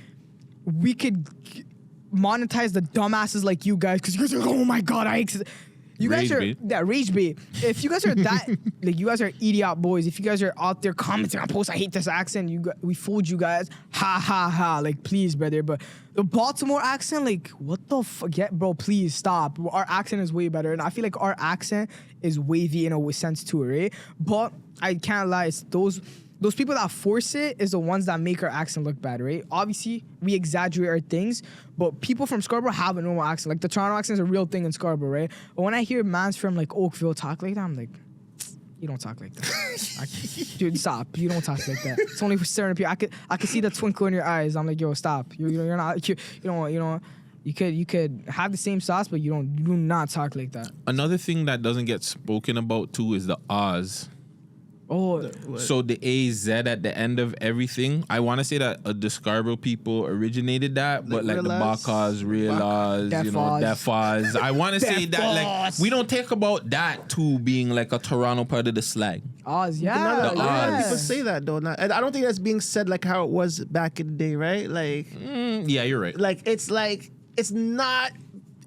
monetize the dumbasses like you guys, because you guys are like, oh my God, you guys are rage bait. If you guys are that, like, you guys are idiot boys. If you guys are out there commenting on posts, I hate this accent. We fooled you guys. Ha ha ha. Like, please, brother. But the Baltimore accent, like, what the fuck? Bro, please stop. Our accent is way better, and I feel like our accent is wavy in a sense too, right? But I can't lie. It's those people that force it is the ones that make our accent look bad, right? Obviously, we exaggerate our things, but people from Scarborough have a normal accent. Like the Toronto accent is a real thing in Scarborough, right? But when I hear mans from like Oakville talk like that, I'm like, you don't talk like that. Dude, stop. You don't talk like that. It's only for certain people. I could see the twinkle in your eyes. I'm like, yo, stop. You're not. You don't. You could have the same sauce, but you do not talk like that. Another thing that doesn't get spoken about too is the Oz. Oh, so the AZ at the end of everything. I want to say that the Scarborough people originated that, but like the Bacas, Real Oz, Def Oz. I want to say that like we don't talk about that too being like a Toronto part of the slang. Oz, yeah. A lot of people say that though. And I don't think that's being said like how it was back in the day, right? Like, yeah, you're right. Like it's not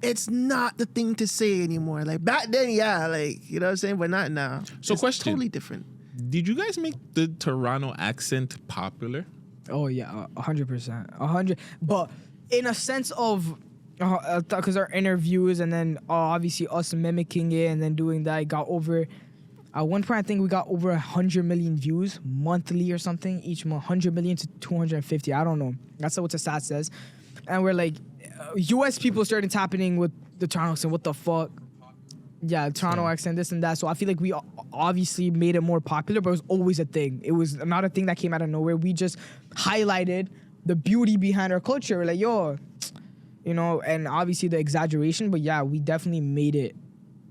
the thing to say anymore. Like back then, yeah, like you know what I'm saying, but not now. So, it's question: totally different. Did you guys make the Toronto accent popular? Oh yeah, 100%, 100. But in a sense of, because our interviews and then obviously us mimicking it and then doing that, it got over. At one point, I think we got over 100 million views monthly or something each month, 100 million to 250. I don't know. That's what the stat says. And we're like, U.S. people started tapping with the Toronto accent. What the fuck? Yeah, Toronto accent, this and that. So I feel like we obviously made it more popular, but it was always a thing. It was not a thing that came out of nowhere. We just highlighted the beauty behind our culture. We're like, yo, and obviously the exaggeration, but yeah, we definitely made it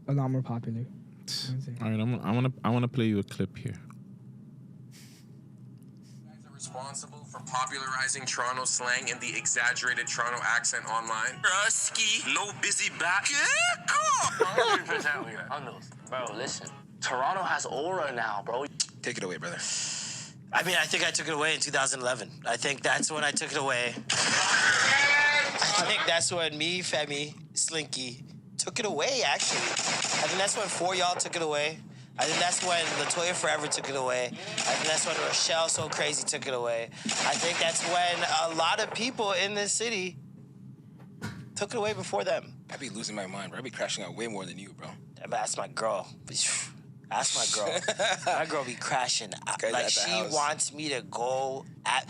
a lot more popular. All right, I want to play you a clip here. Responsible for popularizing Toronto slang and the exaggerated Toronto accent online. Rusky, low busy back. Yeah, come on. 100% we are on those. Bro, listen. Toronto has aura now, bro. Take it away, brother. I mean, I think I took it away in 2011. I think that's when I took it away. I think that's when me, Femi, Slinky took it away, actually. I think that's when 4 y'all took it away. I think that's when Latoya Forever took it away. I think that's when Rochelle So Crazy took it away. I think that's when a lot of people in this city took it away before them. I'd be losing my mind, bro. I'd be crashing out way more than you, bro. That's my girl. That's my girl. My girl be crashing. Like, she wants me to go at...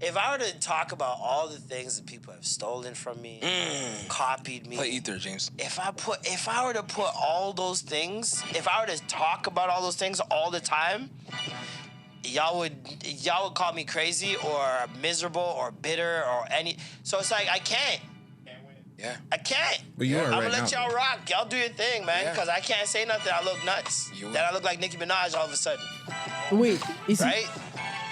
If I were to talk about all the things that people have stolen from me, copied me... Play Ether, James. If I were to put all those things... If I were to talk about all those things all the time... Y'all would call me crazy or miserable or bitter or any... So it's like, I can't. Yeah. I can't. But you are I'm right gonna let now. y'all rock. Y'all do your thing, man. Because I can't say nothing. I look nuts. Then I look like Nicki Minaj all of a sudden. Wait, is right?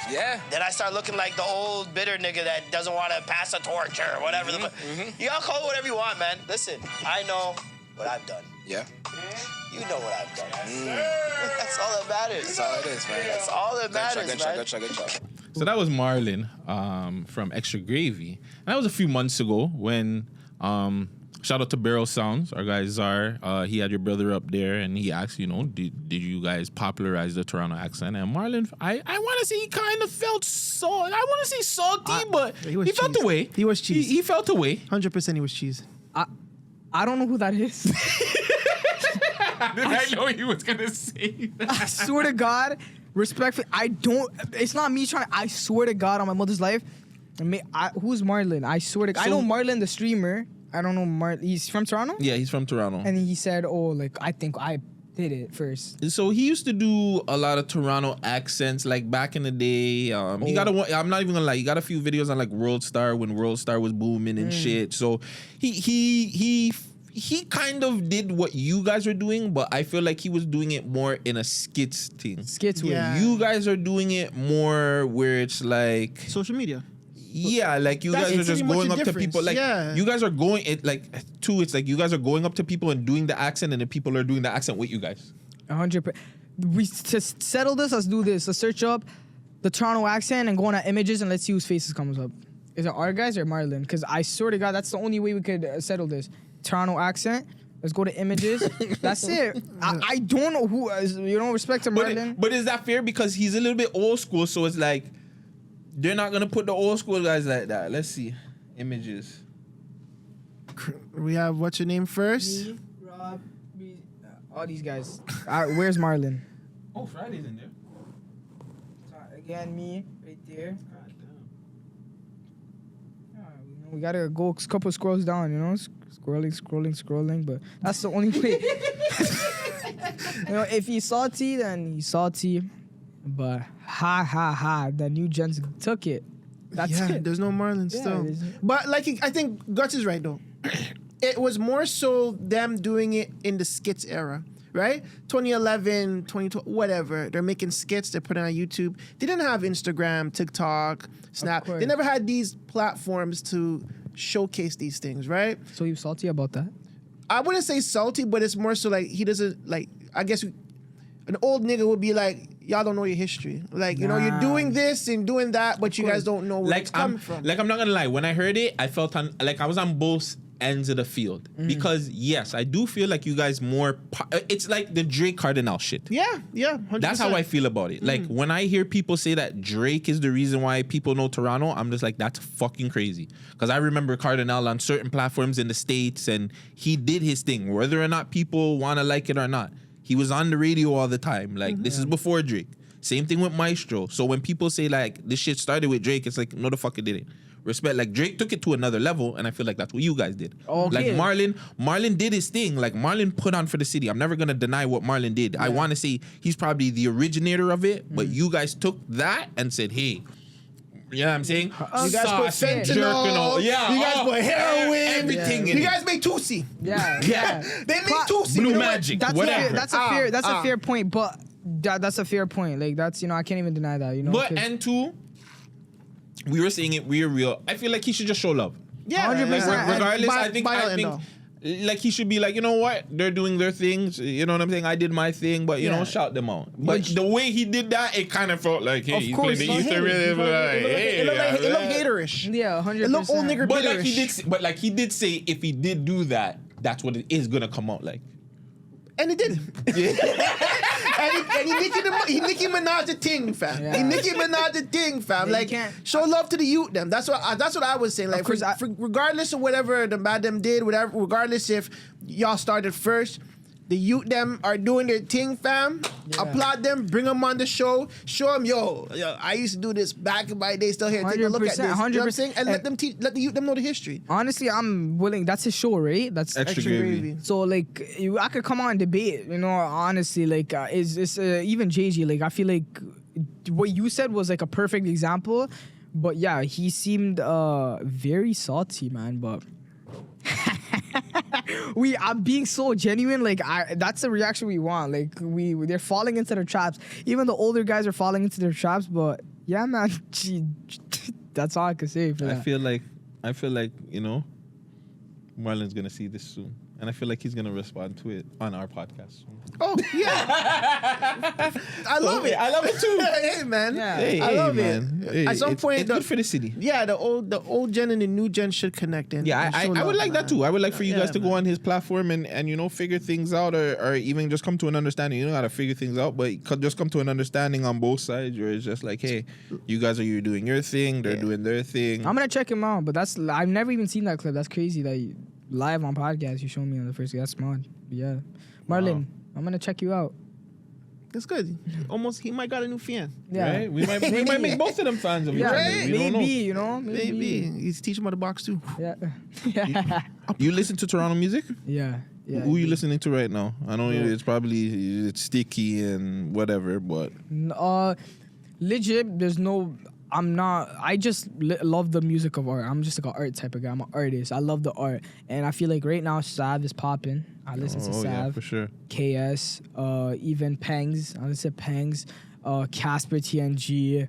Yeah. Then I start looking like the old bitter nigga that doesn't want to pass a torch or whatever. Y'all call it whatever you want, man. Listen, I know what I've done. Yeah. You know what I've done. That's all that matters. That's all it is, man. That's all that matters, man. Good shot. So that was Marlon from Extra Gravy. And that was a few months ago when... shout out to Barrel Sounds, our guy Czar. He had your brother up there, and he asked, did you guys popularize the Toronto accent? And Marlon, I want to say he kind of felt I want to say salty, but he felt away. He was cheese. He felt away. 100% he was cheese. I don't know who that is. I know he was gonna say that. I swear to God, respectfully, it's not me trying. I swear to God on my mother's life. Who's Marlon? I swear to God. I know Marlon the streamer. I don't know Marlon. He's from Toronto? Yeah, he's from Toronto. And he said, I think I did it first. So he used to do a lot of Toronto accents, like back in the day. He got I'm not even gonna lie, he got a few videos on like World Star when World Star was booming and shit. So he kind of did what you guys are doing, but I feel like he was doing it more in a skits thing. Skits way. Yeah. You guys are doing it more where it's like Social media. Yeah, like you guys are just going up to people. Like you guys are going it's like you guys are going up to people and doing the accent, and then people are doing the accent with you guys. 100%. To settle this, let's do this. Let's search up the Toronto accent and go on our images and let's see whose faces comes up. Is it our guys or Marlon? Because I swear to God, that's the only way we could settle this. Toronto accent. Let's go to images. That's it. I don't know who. Respect to Marlon. But is that fair? Because he's a little bit old school, so it's like they're not gonna put the old school guys like that. Let's see images. We have what's your name first? Me, Rob, all these guys. Where's Marlon? Oh, Friday's in there. and me right there. We gotta go a couple scrolls down, you know, scrolling, but that's the only way. You know, if he's salty, then he's salty. But the new gens took it. That's it. There's no Marlon still. But like, I think Guts is right though. It was more so them doing it in the skits era, right? 2011, 2012, whatever. They're making skits. They're putting on YouTube. They didn't have Instagram, TikTok, Snap. They never had these platforms to showcase these things, right? So he was salty about that? I wouldn't say salty, but it's more so like he doesn't like. I guess an old nigga would be like, y'all don't know your history. Like, you know, you're doing this and doing that, but you guys don't know where it's coming from. Like, I'm not gonna lie. When I heard it, I felt like I was on both ends of the field. Because, yes, I do feel like you guys more... It's like the Drake Cardinal shit. Yeah, 100%. That's how I feel about it. Like, when I hear people say that Drake is the reason why people know Toronto, I'm just like, that's fucking crazy. Because I remember Cardinal on certain platforms in the States, and he did his thing, whether or not people want to like it or not. He was on the radio all the time. Like, this is before Drake. Same thing with Maestro. So when people say, like, this shit started with Drake, it's like, no, the fuck it didn't. Respect. Like, Drake took it to another level, and I feel like that's what you guys did. Okay. Like, Marlon did his thing. Like, Marlon put on for the city. I'm never going to deny what Marlon did. Yeah. I want to say he's probably the originator of it, but you guys took that and said, hey, you know what I'm saying? You guys put fentanyl. Yeah. You guys put heroin. Everything in You it. guys made Tusi. Yeah. They made Tusi. Blue You know Magic. That's whatever. That's a fair point, but that's a fair point. Like, that's, you know, I can't even deny that, you know. But, and two, we were saying it, we're real. I feel like he should just show love. Yeah, 100%. Regardless, I think like he should be like, you know what? They're doing their things. You know what I'm saying? I did my thing, but you know, shout them out. But the way he did that, it kind of felt like, hey, he's playing the Easter rhythm. It looked haterish. Yeah, 100%. It looked old nigger bitterish. But like he did say, if he did do that, that's what it is gonna come out like. And it did. and he Nicki Minaj the thing, fam. Yeah. He Nicki Minaj the thing, fam. Yeah, like, show love to the youth, them. That's what I was saying. Like, regardless of whatever the Man Dem did, whatever, regardless if y'all started first, the youth them are doing their thing, fam. Yeah. Applaud them, bring them on the show, show them, yo, I used to do this back in my day, still here. Take a look at this. 100%. You know what I'm saying? And let the youth them know the history. Honestly, I'm willing. That's his show, right? That's Extra gravy. So like, I could come on and debate. You know, honestly, like, is even JG? Like, I feel like what you said was like a perfect example. But yeah, he seemed very salty, man. But I'm being so genuine. Like, that's the reaction we want. Like, they're falling into their traps. Even the older guys are falling into their traps. But yeah, man, that's all I can say for that. I feel like, you know, Marlon's gonna see this soon, and I feel like he's gonna respond to it on our podcast soon. Oh yeah, I love it. I love it too. Hey man, Hey, I love man. it. Hey, At some point, it's good for the city. Yeah, the old gen and the new gen should connect. Yeah, I would like that too. I would like for you guys to go on his platform and you know, figure things out, or even just come to an understanding. You don't gotta figure things out, but just come to an understanding on both sides, where it's just like, hey, you guys are doing your thing, they're doing their thing. I'm gonna check him out, but I've never even seen that clip. That's crazy that live on podcast you showed me on the first. That's smart. Yeah, Marlon, wow. I'm gonna check you out. That's good. Almost, he might got a new fan. Yeah, right? We might make both of them fans of each other. Right? Maybe, you know, maybe. He's teaching about the box too. Yeah. You listen to Toronto music? Yeah. Who are you listening to right now? I know it's probably sticky and whatever, but legit, there's no. I just love the music of art. I'm just like an art type of guy. I'm an artist. I love the art. And I feel like right now, Sav is popping. I listen to Sav. Yeah, for sure. KS, even Pangs. I listen to Pangs. Casper TNG.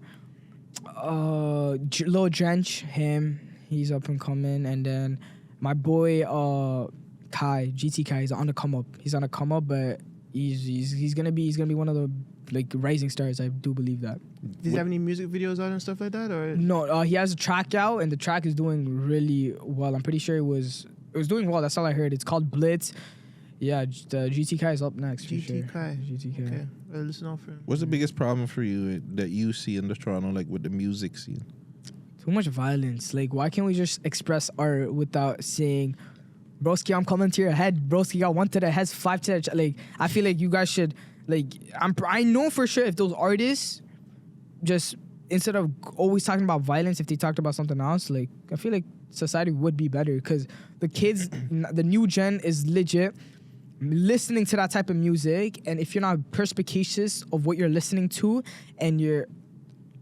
Lil Drench, him. He's up and coming. And then my boy, Kai, GT Kai, he's on the come up. But he's gonna be one of the like rising stars. I do believe that. Does he have any music videos out and stuff like that, or no? He has a track out, and the track is doing really well. I'm pretty sure it was doing well. That's all I heard. It's called Blitz. Yeah, the GT Kai is up next. GT Kai. Okay, I'll listen out for him. What's the biggest problem for you that you see in the Toronto, like with the music scene? Too much violence. Like, why can't we just express art without saying, broski, I'm coming to your head. Broski got 1 to the head, 5 to the like. I feel like you guys should. Like, I know for sure if those artists just instead of always talking about violence, if they talked about something else, like I feel like society would be better because the kids, the new gen is legit listening to that type of music, and if you're not perspicacious of what you're listening to, and you're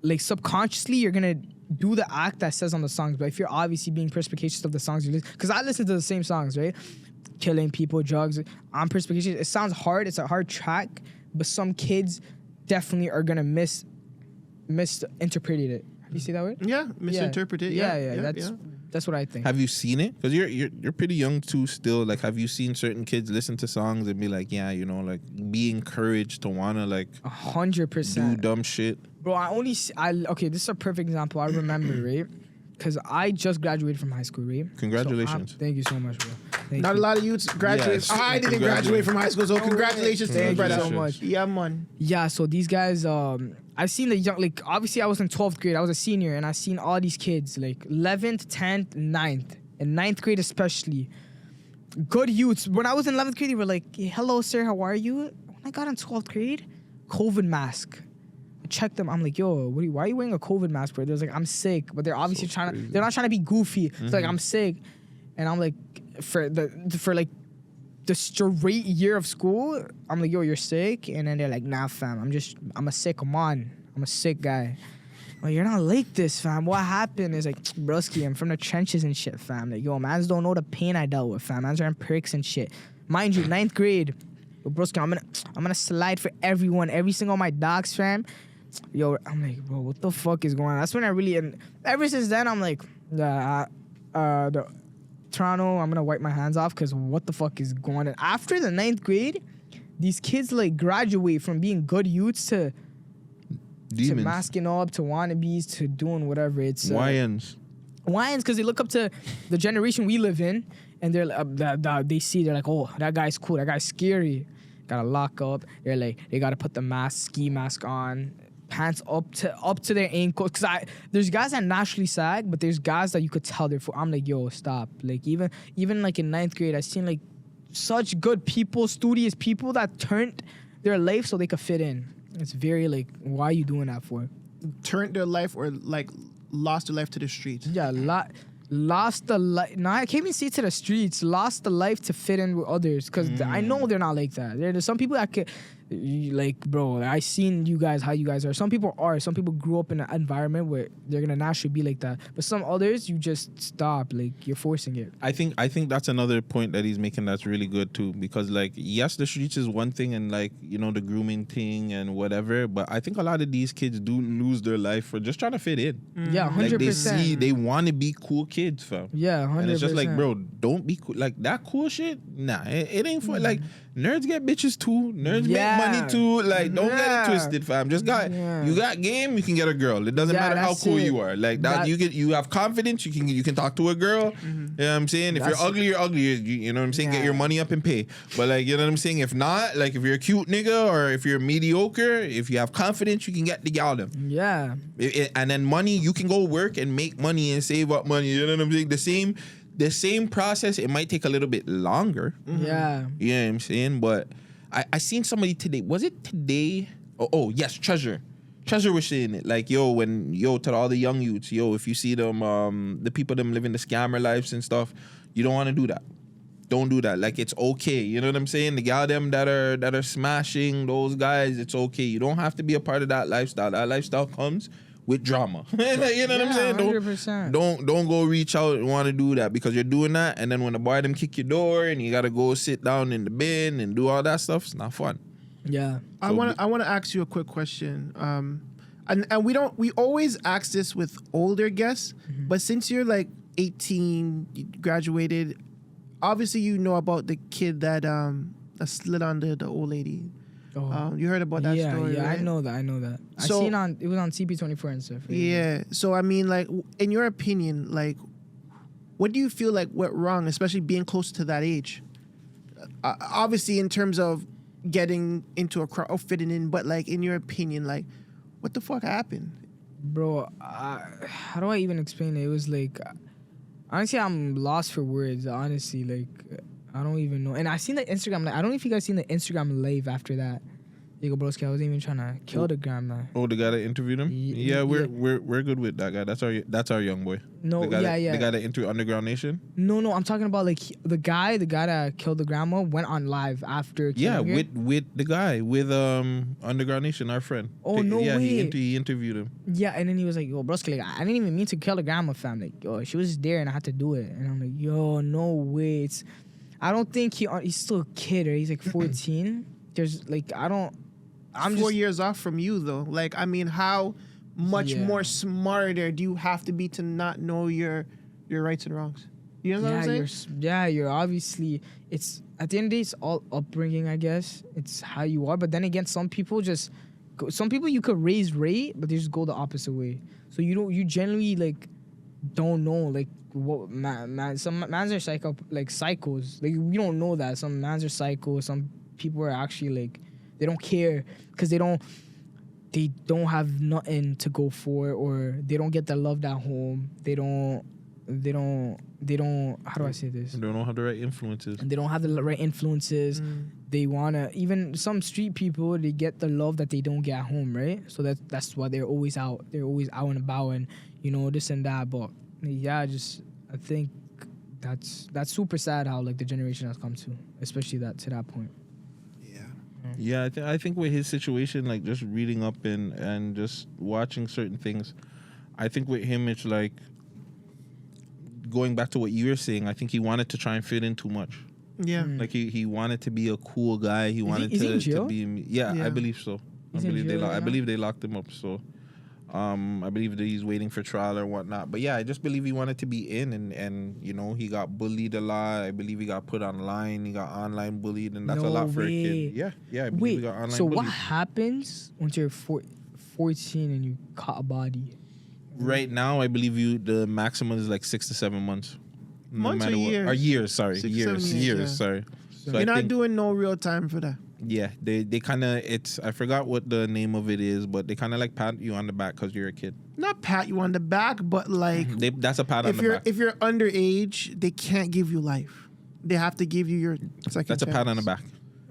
like subconsciously you're gonna do the act that says on the songs. But if you're obviously being perspicacious of the songs you listen, because I listen to the same songs, right? Killing people, drugs. I'm perspicacious. It sounds hard. It's a hard track, but some kids definitely are gonna misinterpret it. You see that word? Yeah, misinterpret it. Yeah, that's what I think. Have you seen it? Because you're pretty young too still. Like, have you seen certain kids listen to songs and be like, yeah, you know, like be encouraged to wanna like 100% do dumb shit? Bro, okay, this is a perfect example. I remember, right? Because I just graduated from high school, right? Congratulations. So thank you so much, bro. Not a lot of youths graduate. Yes. I didn't graduate from high school, so congratulations to you, Thank you brother. so much. Yeah, man. Yeah, so these guys, I've seen the young, like, obviously I was in 12th grade. I was a senior, and I seen all these kids, like, 11th, 10th, 9th. In 9th grade especially. Good youths. When I was in 11th grade, they were like, hey, hello, sir, how are you? When I got in 12th grade, COVID mask. I checked them. I'm like, yo, why are you wearing a COVID mask, bro? They're like, I'm sick. But they're obviously they're not trying to be goofy. It's like, I'm sick. And I'm like, for like the straight year of school, I'm like, yo, you're sick? And then they're like, nah, fam, I'm a sick man. I'm a sick guy. Like, you're not like this, fam. What happened? It's like, broski, I'm from the trenches and shit, fam. Like, yo, mans don't know the pain I dealt with, fam. Mans are in pricks and shit. Mind you, 9th grade, yo, broski, I'm gonna slide for everyone, every single my dogs, fam. Yo, I'm like, bro, what the fuck is going on? That's when I really, and ever since then, I'm like, the Toronto, I'm gonna wipe my hands off because what the fuck is going on? After the 9th grade, these kids like graduate from being good youths to masking up, to wannabes, to doing whatever. It's YNs because they look up to the generation we live in, and they're they're like, oh, that guy's cool, that guy's scary. Gotta lock up. They're like, they gotta put the ski mask on, pants up to their ankles. Cause there's guys that naturally sag, but there's guys that you could tell they're. I'm like, yo, stop. Like even like in 9th grade, I seen like such good people, studious people that turned their life so they could fit in. It's very like, why are you doing that for? Turned their life or like lost their life to the streets. Yeah, lost the life. No, I can't even say to the streets. Lost the life to fit in with others. Because I know they're not like that. There's some people that could, like, bro, I seen you guys, how you guys are. Some people are. Some people grew up in an environment where they're going to naturally be like that. But some others, you just stop. Like, you're forcing it. I think that's another point that he's making that's really good too, because like, yes, the streets is one thing, and like, you know, the grooming thing and whatever, but I think a lot of these kids do lose their life for just trying to fit in. Yeah, 100%. Like they want to be cool kids, fam. Yeah, 100%. And it's just like, bro, don't be cool. Like that cool shit, nah, it ain't for like, nerds get bitches too. Nerds make money too. Like, don't get it twisted, fam. Just you got game, you can get a girl. It doesn't matter how cool you are. Like that, you have confidence. You can talk to a girl. You know what I'm saying? If you're ugly, you're ugly. You know what I'm saying? Get your money up and pay. But like, you know what I'm saying? If not, like if you're a cute nigga or if you're mediocre, if you have confidence, you can get the gal them. Yeah. And then money, you can go work and make money and save up money. You know what I'm saying? The same process, it might take a little bit longer. Yeah. You know what I'm saying? But I seen somebody today. Was it today? Oh yes, Treasure. Treasure was saying it. Like, to all the young youths, if you see them, the people them living the scammer lives and stuff, you don't want to do that. Don't do that. Like, it's okay. You know what I'm saying? The gal them that are smashing those guys, it's okay. You don't have to be a part of that lifestyle. That lifestyle comes with drama. You know what I'm saying? 100%. Don't go reach out and want to do that, because you're doing that, and then when the boy them kick your door and you gotta go sit down in the bin and do all that stuff, it's not fun. Yeah. I want to ask you a quick question. And we always ask this with older guests, but since you're like 18, you graduated, obviously you know about the kid that slid on the old lady. Oh. You heard about that story, Yeah, right? I know that. So, it was on CP24 and stuff. Yeah. So I mean, like, in your opinion, like, what do you feel like went wrong, especially being close to that age? Obviously, in terms of getting into a crowd or fitting in, but like, in your opinion, like, what the fuck happened? Bro, how do I even explain it? It was like, honestly, I'm lost for words. Honestly, like, I don't even know. And I seen the Instagram. Like, I don't know if you guys seen the Instagram live after that. Diego Broski, I wasn't even trying to kill the grandma. Oh, the guy that interviewed him? Yeah, we're good with that guy. That's our young boy. No, the guy yeah. The guy that interviewed Underground Nation? No, I'm talking about like the guy that killed the grandma went on live after killing her. with the guy with Underground Nation, our friend. Oh, no way. He interviewed him. Yeah, and then he was like, yo, broski, like, I didn't even mean to kill the grandma, fam. Like, yo, she was just there and I had to do it. And I'm like, yo, no way. I don't think he's still a kid, right? He's like 14. There's like, I'm 4 years off from you, though. Like, I mean, how much more smarter do you have to be to not know your rights and wrongs? You know what I'm saying? You're obviously, it's, at the end of the day, it's all upbringing, I guess. It's how you are. But then again, some people you could raise right, but they just go the opposite way. So you generally, like, don't know, like, what some mans are psychos. Like, we don't know that. Some mans are psychos. Some people are actually, like, they don't care because they don't have nothing to go for, or they don't get the love at home. They don't how do I say this? They don't have the right influences. And they don't have the right influences. They wanna, even some street people, they get the love that they don't get at home, right? So that's why they're always out. They're always out and about, and this and that. But yeah, I think that's super sad how like the generation has come to, especially to that point. Yeah, I think with his situation, like just reading up and just watching certain things, I think with him it's like going back to what you were saying. I think he wanted to try and fit in too much. Yeah, like he wanted to be a cool guy. He wanted to be. Yeah, I believe so. I believe they locked him up. So. I believe that he's waiting for trial or whatnot. But yeah, I just believe he wanted to be in, and he got bullied a lot. I believe he got put online. He got online bullied, and that's a lot for a kid. Yeah, I believe he got online bullied. What happens once you're 14 and you caught a body? Right now, I believe the maximum is like 6 to 7 months. Months or years? Or years, sorry. Years, sorry. So you're not doing no real time for that. Yeah, they kind of, I forgot what the name of it is, but they kind of like pat you on the back because you're a kid. Not pat you on the back, but like... that's a pat on the back. If you're underage, they can't give you life. They have to give you your second That's a pat on the back.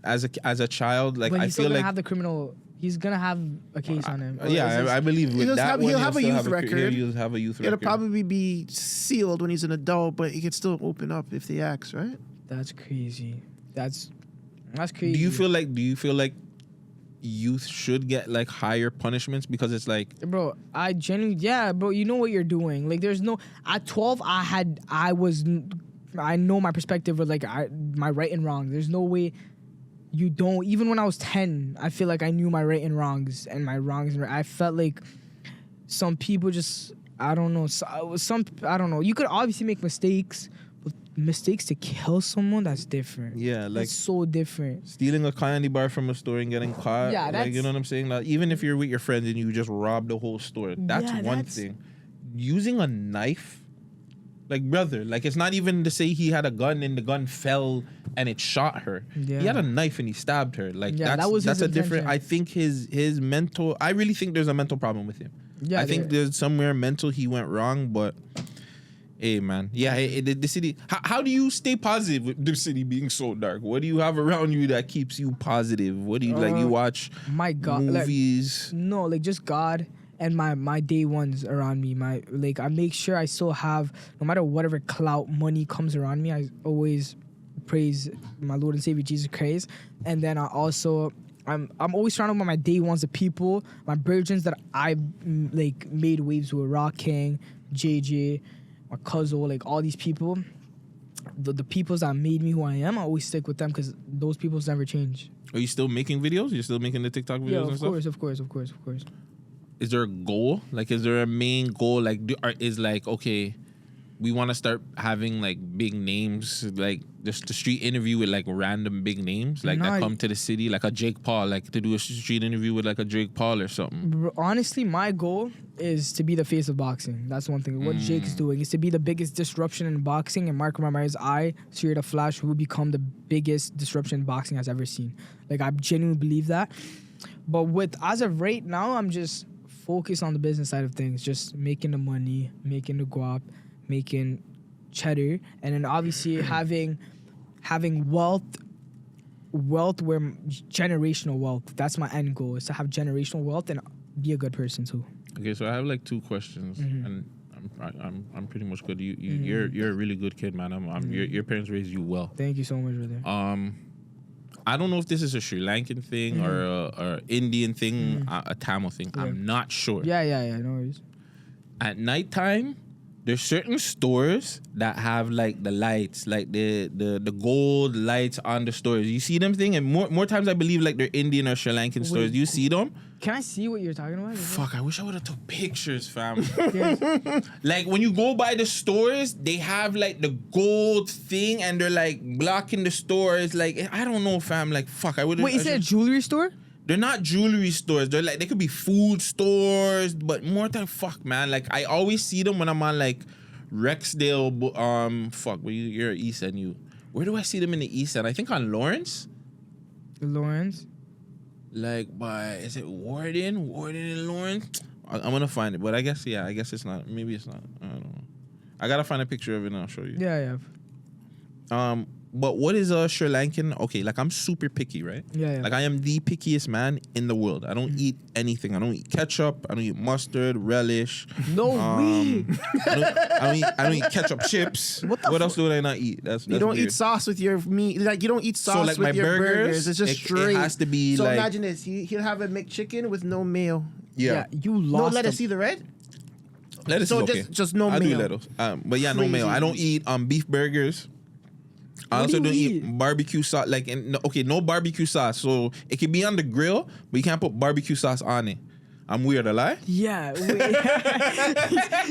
As a child, like, I feel like... have the criminal... He's going to have a case on him. I believe with that one, he'll have a youth record. He'll have a youth record. It'll probably be sealed when he's an adult, but he can still open up if they ask, right? That's crazy. That's crazy. Do you feel like youth should get like higher punishments because it's like, bro, I genuinely, bro, you know what you're doing. Like, there's no, at 12 I know my perspective of like my right and wrong. There's no way you don't. Even when I was 10, I feel like I knew my right and wrongs and my wrongs. I felt like some people just, I don't know. I don't know. You could obviously make mistakes. Mistakes to kill someone, that's different. Yeah, like that's so different. Stealing a candy bar from a store and getting caught. Yeah, like, you know what I'm saying? Like, even if you're with your friends and you just rob the whole store, that's one thing. Using a knife, like, brother, like, it's not even to say he had a gun and the gun fell and it shot her. Yeah. He had a knife and he stabbed her. Like, that's a different. I think his mental. I really think there's a mental problem with him. Yeah, I think there's somewhere mental he went wrong, but. Hey man, yeah, the city. How do you stay positive with the city being so dark? What do you have around you that keeps you positive? What do you like? You watch movies? Like, no, like just God and my day ones around me. I make sure I still have, no matter whatever clout money comes around me, I always praise my Lord and Savior Jesus Christ. And then I also. I'm always surrounded by my day ones, the people, my virgins that I like made waves with, Rock King, JJ. My cousin, like all these people, the peoples that made me who I am, I always stick with them because those peoples never change. Are you still making videos? You're still making the TikTok videos and stuff? Of course. Is there a goal? Like, is there a main goal? Like, is like, okay, we want to start having like big names, like just the street interview with like random big names, like that come to the city, like a Jake Paul, like to do a street interview with like a Jake Paul or something. Honestly, my goal is to be the face of boxing. That's one thing. What Jake's doing is to be the biggest disruption in boxing, and Mark Ramirez, Suriya the Flash, will become the biggest disruption boxing has ever seen. Like, I genuinely believe that. But as of right now, I'm just focused on the business side of things, just making the money, making the guap, making cheddar, and then obviously having wealth wealth where generational wealth. That's my end goal, is to have generational wealth and be a good person too. Okay, so I have like 2 questions, and I'm pretty much good. You're a really good kid, man. Your parents raised you well. Thank you so much, brother. I don't know if this is a Sri Lankan thing or a Indian thing, a Tamil thing. Yeah. I'm not sure. Yeah. No worries. At nighttime, there's certain stores that have like the lights, like the gold lights on the stores. You see them thing, and more times I believe like they're Indian or Sri Lankan stores. Do you see them? Can I see what you're talking about? Fuck, I wish I would have took pictures, fam. Yeah. Like when you go by the stores, they have like the gold thing and they're like blocking the stores. Like, I don't know, fam. Like, fuck, I would have. Wait, is it a jewelry store? They're not jewelry stores. They're like, they could be food stores, but more than fuck, man. Like, I always see them when I'm on like Rexdale. Fuck, you're East End. Where do I see them in the East End? I think on Lawrence. Lawrence. Like is it Warden and Lawrence? I'm gonna find it, but I guess it's not. Maybe it's not. I don't know. I gotta find a picture of it and I'll show you. Yeah. But what is a Sri Lankan? Okay, like I'm super picky, right? Yeah. Like I am the pickiest man in the world. I don't eat anything. I don't eat ketchup. I don't eat mustard, relish. No way. I don't eat ketchup chips. What else do I not eat? That's You don't weird. eat sauce with your meat. Like you don't eat sauce like with my your burgers. It's just straight. It has to be so like. imagine this. He'll have a McChicken with no mayo. Yeah. You lost. No lettuce either, right? Lettuce So is okay. just no I mayo. do lettuce. But yeah, no mayo. I don't eat beef burgers. I What also do don't you eat eat? barbecue sauce. Like, no barbecue sauce. So it can be on the grill, but you can't put barbecue sauce on it. I'm weird, a lie? Yeah. Wait.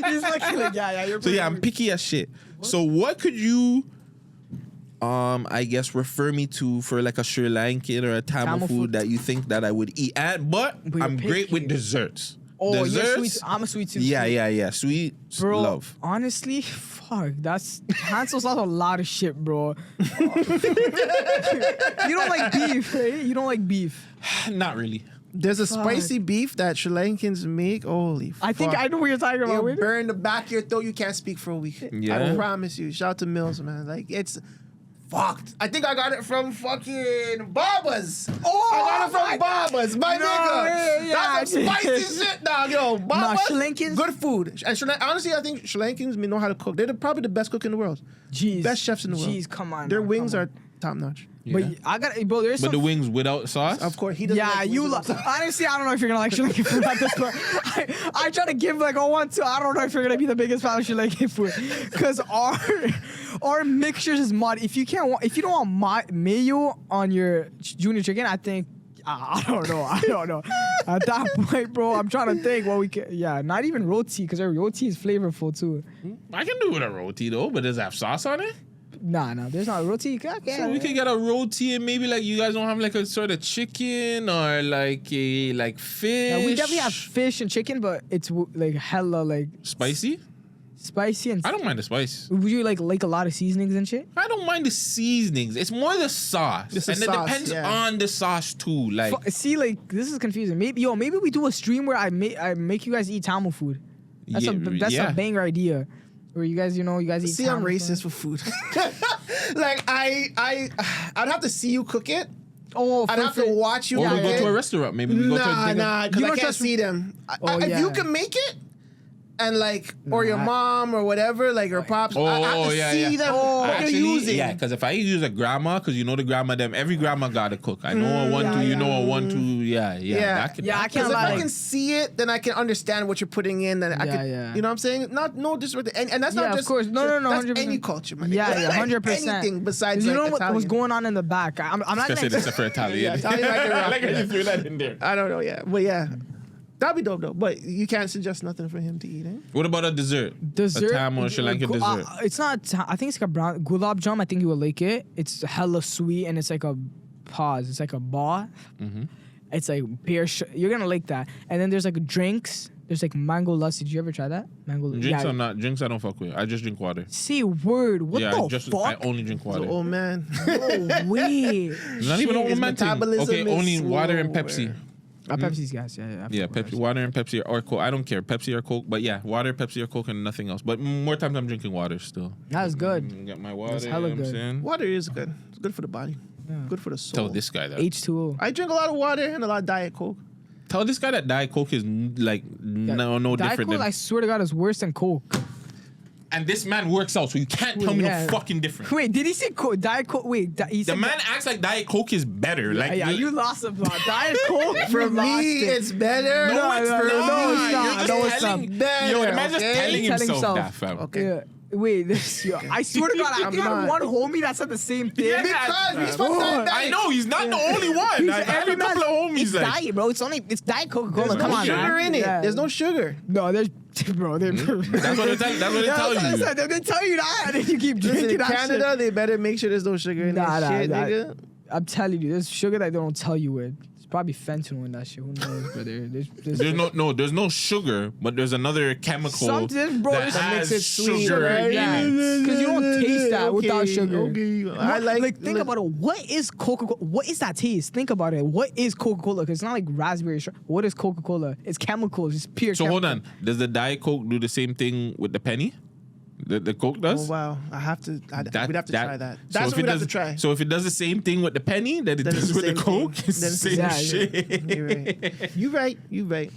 He's like, yeah. You're So yeah, I'm picky as shit. So what could you, I guess, refer me to for like a Sri Lankan or a Tamil food that you think that I would eat? But you're I'm great with picky. desserts. Oh, desserts, you're sweet. I'm a sweet tooth. Yeah. Sweet Bro, love. honestly, fuck. Hansel's lost a lot of shit, bro. You don't like beef, right? You don't like beef. Not really. There's a Fuck. spicy beef that Sri Lankans make. Holy fuck. I think I know what you're talking about. It'll Wait. burn the back of your throat. You can't speak for a week. Yeah. I promise you. Shout out to Mills, man. Like, it's fucked. I think I got it from fucking Baba's. Oh, I got it from Baba's. My No nigga. way, yeah. That's some spicy shit, dog. Yo, Baba's. Sri Lankans- Good food. And honestly, I think Sri Lankans know how to cook. They're probably the best cook in the world. Jeez. Best chefs in the world. Jeez, come on. Their now, wings come on. are top notch. But I got, bro. There's But some. the wings without sauce? Of course, he doesn't. Yeah, like you. wings. Honestly, I don't know if you're gonna like Sri Lankan food at this point. I try to give like a 1-2. I don't know if you're gonna be the biggest fan of Sri Lankan food, because our mixtures is mud. If you don't want mayo on your junior chicken, I think. I don't know. At that point, bro, I'm trying to think what we can. Yeah, not even roti, because our roti is flavorful too. I can do it with a roti though, but does it have sauce on it? Nah, there's not roti. Okay, So we could get a roti and maybe like you guys don't have like a sort of chicken or like a fish. Yeah, we definitely have fish and chicken, but it's like hella like Spicy? spicy and. I don't mind the spice. Would you like a lot of seasonings and shit? I don't mind the seasonings. It's more the sauce. Just the and it sauce, depends yeah. on the sauce too. Like See, like this is confusing. Maybe we do a stream where I make you guys eat Tamil food. That's yeah. a banger idea. Where you guys eat. See, I'm Tamil racist food. for food. Like I'd have to see you cook it. Oh, I'd have to watch you. or cook we go it. to a restaurant. Maybe we go to a Nah, thing. because You I don't can't trust- see them. Oh, If yeah. you can make it, and like, or your mom or whatever, like your pops, I have to see them what you're Actually, using. yeah, because if I use a grandma, because you know the grandma, every grandma gotta cook. I know a 1-2, you know a 1-2, yeah. Yeah. That could, Yeah, I that can't Because if lie. I can see it, then I can understand what you're putting in. Then I can, yeah. you know what I'm saying? No disrespect. And that's not Yeah, of just. course. No, That's 100%. any culture, man. Yeah, 100%. Anything besides You know like, what was Italian. going on in the back? I'm not Especially gonna. except for Italian. Yeah, Italian like the I rock, like how yeah. you threw that in there. I don't know, yeah. But yeah. That'd be dope though. But you can't suggest nothing for him to eat, eh? What about a dessert? Dessert. A Tamil or Sri Lankan dessert. It's not. I think it's like a brown gulab jam. I think you will like it. It's hella sweet and it's like a pause. It's like a bar. Mm-hmm. It's like beer. You're gonna like that. And then there's like drinks. There's like mango lassi. Did you ever try that? Mango. Drinks Drinks I don't fuck with. I just drink water. Say word. What the I fuck? only drink water. Oh man. No way. It's not even an His old man thing. metabolism Okay, only is water and slower. Pepsi. Pepsi's gas. Yeah. Yeah, Pepsi, water and Pepsi or Coke. I don't care, Pepsi or Coke, but yeah, water, Pepsi or Coke, and nothing else. But more times I'm drinking water still. That's good. Get my water. That's hella you know what I'm good. saying? Water is good. It's good for the body. Good for the soul. Tell this guy that. H2O. I drink a lot of water and a lot of Diet Coke. Tell this guy that Diet Coke is like no Diet different Coke, than. I swear to God, is worse than Coke. And this man works out, so you can't tell me no fucking different. Wait, did he say Coke? Diet Coke? Wait, he The said man acts like Diet Coke is better. Like yeah, you lost a plot. Diet Coke For me, it's better. No, it's not. no, it's not. You're just No, it's telling- not. Better, Yo, the man's just okay? telling He's telling himself himself. that, fam. Okay. Yeah. Wait, I swear to God, I think I not. had one homie that said the same thing. Yeah, Because he's Oh, from that I know he's not the only one. He's I've had a every couple of homies It's like. diet, bro. It's Diet Coca-Cola. There's Come no on, sugar man. in it. Yeah. There's no sugar. No, there's bro. That's what they tell you. They tell you that, and then you keep Listen, drinking in that Canada, shit. they better make sure there's no sugar in Nah, that nah, shit, nah. nigga. I'm telling you, there's sugar that they don't tell you with. It's probably fentanyl in that shit. Who knows, brother? There's no sugar, but there's another chemical Something, bro, that that has makes it sweet, sugar right? in Yeah. it. Because you don't taste that without sugar. Okay. I like think about it. What is Coca-Cola? What is that taste? Think about it. What is Coca-Cola? Because it's not like raspberry. What is Coca-Cola? It's chemicals. It's pure. So hold chemicals. on. Does the Diet Coke do the same thing with the penny? The Coke does? Oh wow, we'd have to try that. So That's if what we'd it have to does- try. So if it does the same thing with the penny that it Then it's does the with the same Coke, thing. it's the Then same it's the shit. You're right. You right.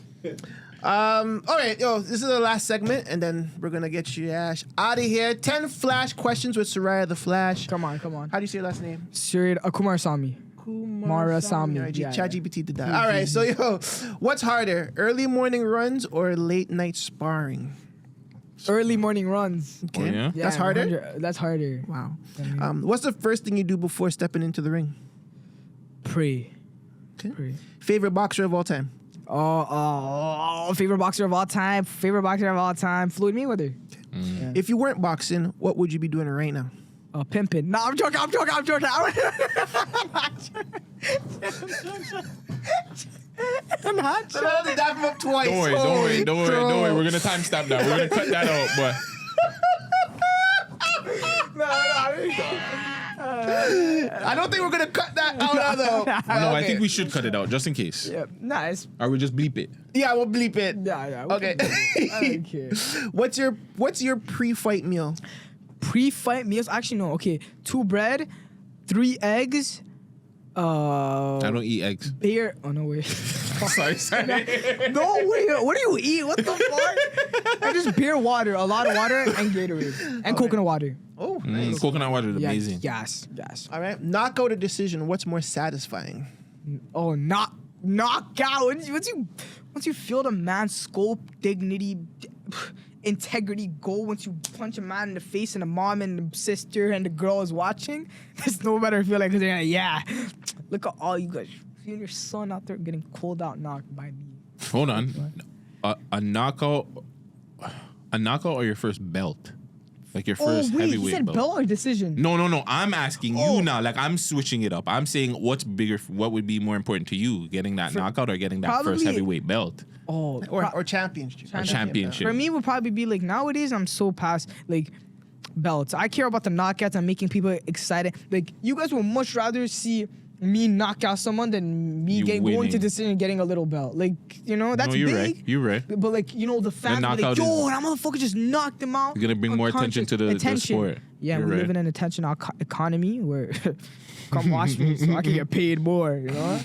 All right, yo, this is the last segment, and then we're gonna get you Ash out of here. 10 flash questions with Suriya the Flash. Come on. How do you say your last name? Suriya Kumar Sami. Marasami. Right, Yeah, ChatGPT did that. All right, so yo, what's harder, early morning runs or late night sparring? Early morning runs. Okay, yeah? that's harder. 100 That's harder. Wow. What's the first thing you do before stepping into the ring? Pray. Okay. Pray. Favorite boxer of all time? Favorite boxer of all time. Floyd Mayweather. If you weren't boxing, what would you be doing right now? Pimpin'. No, I'm joking. I'm not joking. Up twice. Don't worry. We're gonna timestamp that. We're gonna cut that out, but I don't think we're gonna cut that out though. no, I think we should cut it out just in case. Yeah, nice. Or we just bleep it. Yeah, we'll bleep it. Yeah. Okay. I don't care. What's your pre-fight meal? Pre-fight meals? Actually, no. Okay. 2 bread, 3 eggs. I don't eat eggs. Beer. Oh no way. sorry. No way. What do you eat? What the fuck? I just beer, water, a lot of water, and Gatorade, and coconut water. Oh, nice. Coconut water is Yeah, amazing. Yes. All right. Knockout or decision? What's more satisfying? Oh, knockout. Once you feel the man's scope, dignity, integrity go, once you punch a man in the face and the mom and the sister and the girl is watching, there's no better feeling because they're like, yeah, look at all you guys. You and your son out there getting cold out knocked by me. Hold on. A knockout or your first belt? Like your first wait, heavyweight you said belt or decision? No. I'm asking you now. Like I'm switching it up. I'm saying what's bigger? What would be more important to you? Getting that knockout or getting that first probably- heavyweight belt? Oh, Or championship? Or championship? For me, it would probably be like nowadays. I'm so past like belts. I care about the knockouts and making people excited. Like you guys would much rather see me knock out someone than me You going winning. to decision and getting a little belt. Like that's No, you're big. right. You're right. But like the fans be like, knockout yo, that motherfucker just knocked him out. You're gonna bring more attention to the sport. Yeah, You're we right. live in an attention economy where come watch me so I can get paid more. You know.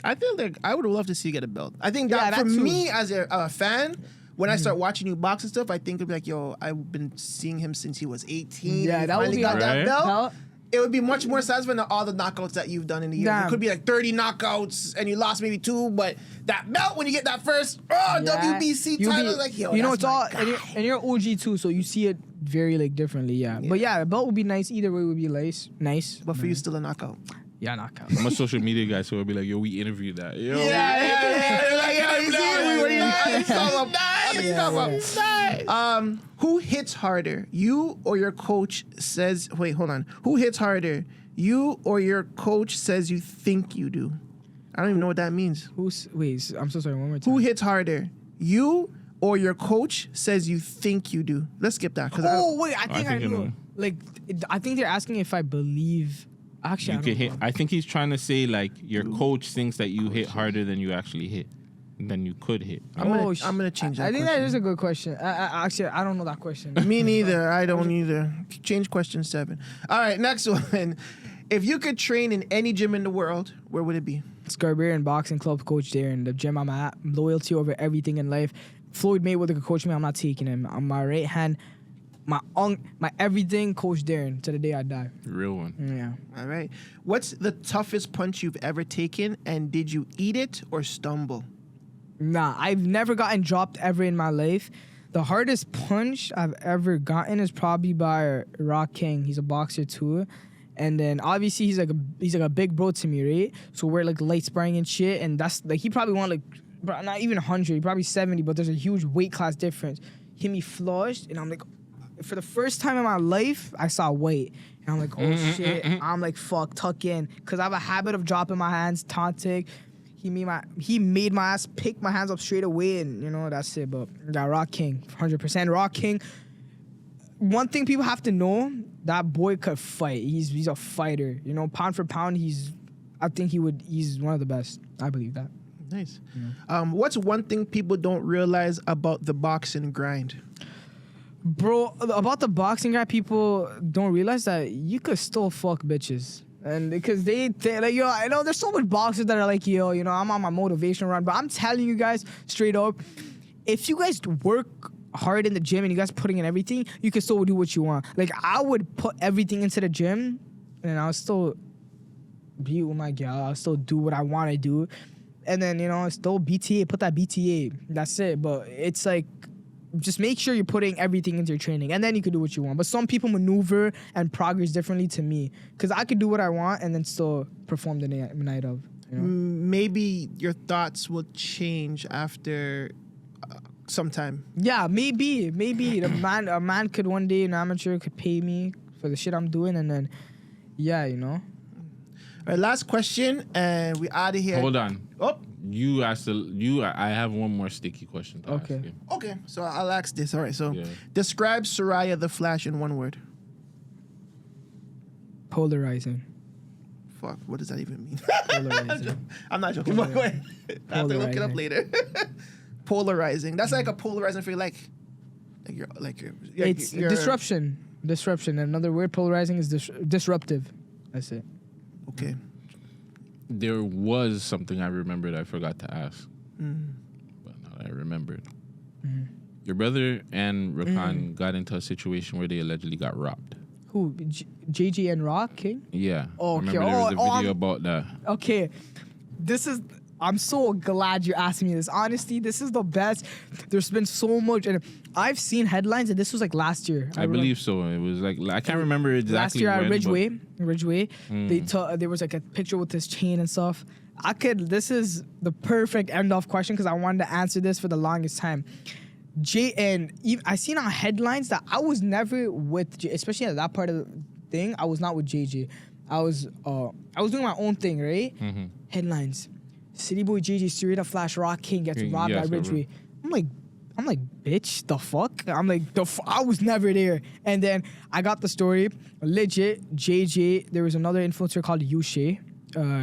I feel like I would love to see you get a belt. I think Yeah, that for that too. me as a fan, when I start watching you box and stuff, I think it'd be like, yo, I've been seeing him since he was 18. Yeah, He that would finally be got that right. belt. It would be much more satisfying than all the knockouts that you've done in the year. Damn. It could be like 30 knockouts and you lost maybe 2, but that belt when you get that first WBC You'll title, be- like yo, you know, that's it's all my guy. and you're OG too, so you see it very like differently. Yeah. But yeah, a belt would be nice. Either way would be nice. But for you, still a knockout. Yeah, knockout. I'm a social media guy, so it'll be like, yo, we interviewed that. Yo, Who hits harder, you or your coach says? Wait, hold on. Who hits harder, you or your coach says you think you do? I don't even know what that means. Wait, I'm so sorry. One more time. Who hits harder, you or your coach says you think you do? Let's skip that. Oh wait, I think I think you know. know. Like, I think they're asking if I believe. Actually, you I can don't hit. know. I think he's trying to say like your coach thinks that you hit harder than you actually hit, than you could hit. I'm gonna change that. I think question. that is a good question. Actually, I don't know that question. Me neither. I don't either. Change question 7. All right, next one. If you could train in any gym in the world, where would it be? Scarborough Boxing Club, coach there in the gym I'm at. Loyalty over everything in life. Floyd Mayweather could coach me. I'm not taking him. On my right hand, my everything, Coach Darren, to the day I die. Real one. Yeah. All right. What's the toughest punch you've ever taken, and did you eat it or stumble? Nah, I've never gotten dropped ever in my life. The hardest punch I've ever gotten is probably by Rock King. He's a boxer too. And then obviously he's like a big bro to me, right? So we're like light sparring and shit. And that's like he probably won like not even 100, probably 70, but there's a huge weight class difference. Hit me flushed, and I'm like, for the first time in my life, I saw weight. And I'm like, oh shit. I'm like, fuck, tuck in. Cause I have a habit of dropping my hands, taunting. He made my ass pick my hands up straight away, and you know, that's it. But that Rock King, 100%. Rock King. One thing people have to know, that boy could fight. He's a fighter. You know, pound for pound, he's one of the best. I believe that. Nice. Yeah. What's one thing people don't realize about the boxing grind? Bro, about the boxing grind, people don't realize that you could still fuck bitches. And because they like, yo, I know there's so much boxers that are like, yo, you know, I'm on my motivation run, but I'm telling you guys straight up, if you guys work hard in the gym and you guys putting in everything, you can still do what you want. Like, I would put everything into the gym and I'll still be with my girl. I'll still do what I want to do. And then, you know, still BTA, put that BTA. That's it. But it's like, just make sure you're putting everything into your training, and then you can do what you want. But some people maneuver and progress differently to me, because I could do what I want and then still perform the night of. You know? Maybe your thoughts will change after some time. Yeah, maybe. A man could one day, an amateur could pay me for the shit I'm doing, and then, yeah, you know. All right, last question, and we out of here. Hold on. Oh. You asked I have one more sticky question to ask you. Okay, so I'll ask this. All right, so describe Suriya the Flash in one word. Polarizing. Fuck, what does that even mean? Polarizing. I'm not joking. Go ahead. I have to look it up later. Polarizing. That's like a polarizing for you, like you're it's disruption. Disruption. Another word, polarizing, is disruptive. That's it. Okay. There was something I remembered I forgot to ask. But now I remembered. Your brother and Rakan got into a situation where they allegedly got robbed. Who? JJ and Rock King? Yeah. Oh, okay. There was a video about that. Okay. I'm so glad you asked me this. Honestly, this is the best. There's been so much, and I've seen headlines, and this was like last year. I believe so. It was like, I can't remember exactly last year at Ridgeway, there was like a picture with this chain and stuff. This is the perfect end off question, because I wanted to answer this for the longest time. I seen on headlines that I was never with, especially at that part of the thing, I was not with JJ. I was doing my own thing, right? Headlines. City Boy JJ Suriya Flash Rock King gets robbed by Ridgeway. I'm like, bitch, the fuck? I'm like, I was never there. And then I got the story. Legit, JJ, there was another influencer called Yushe.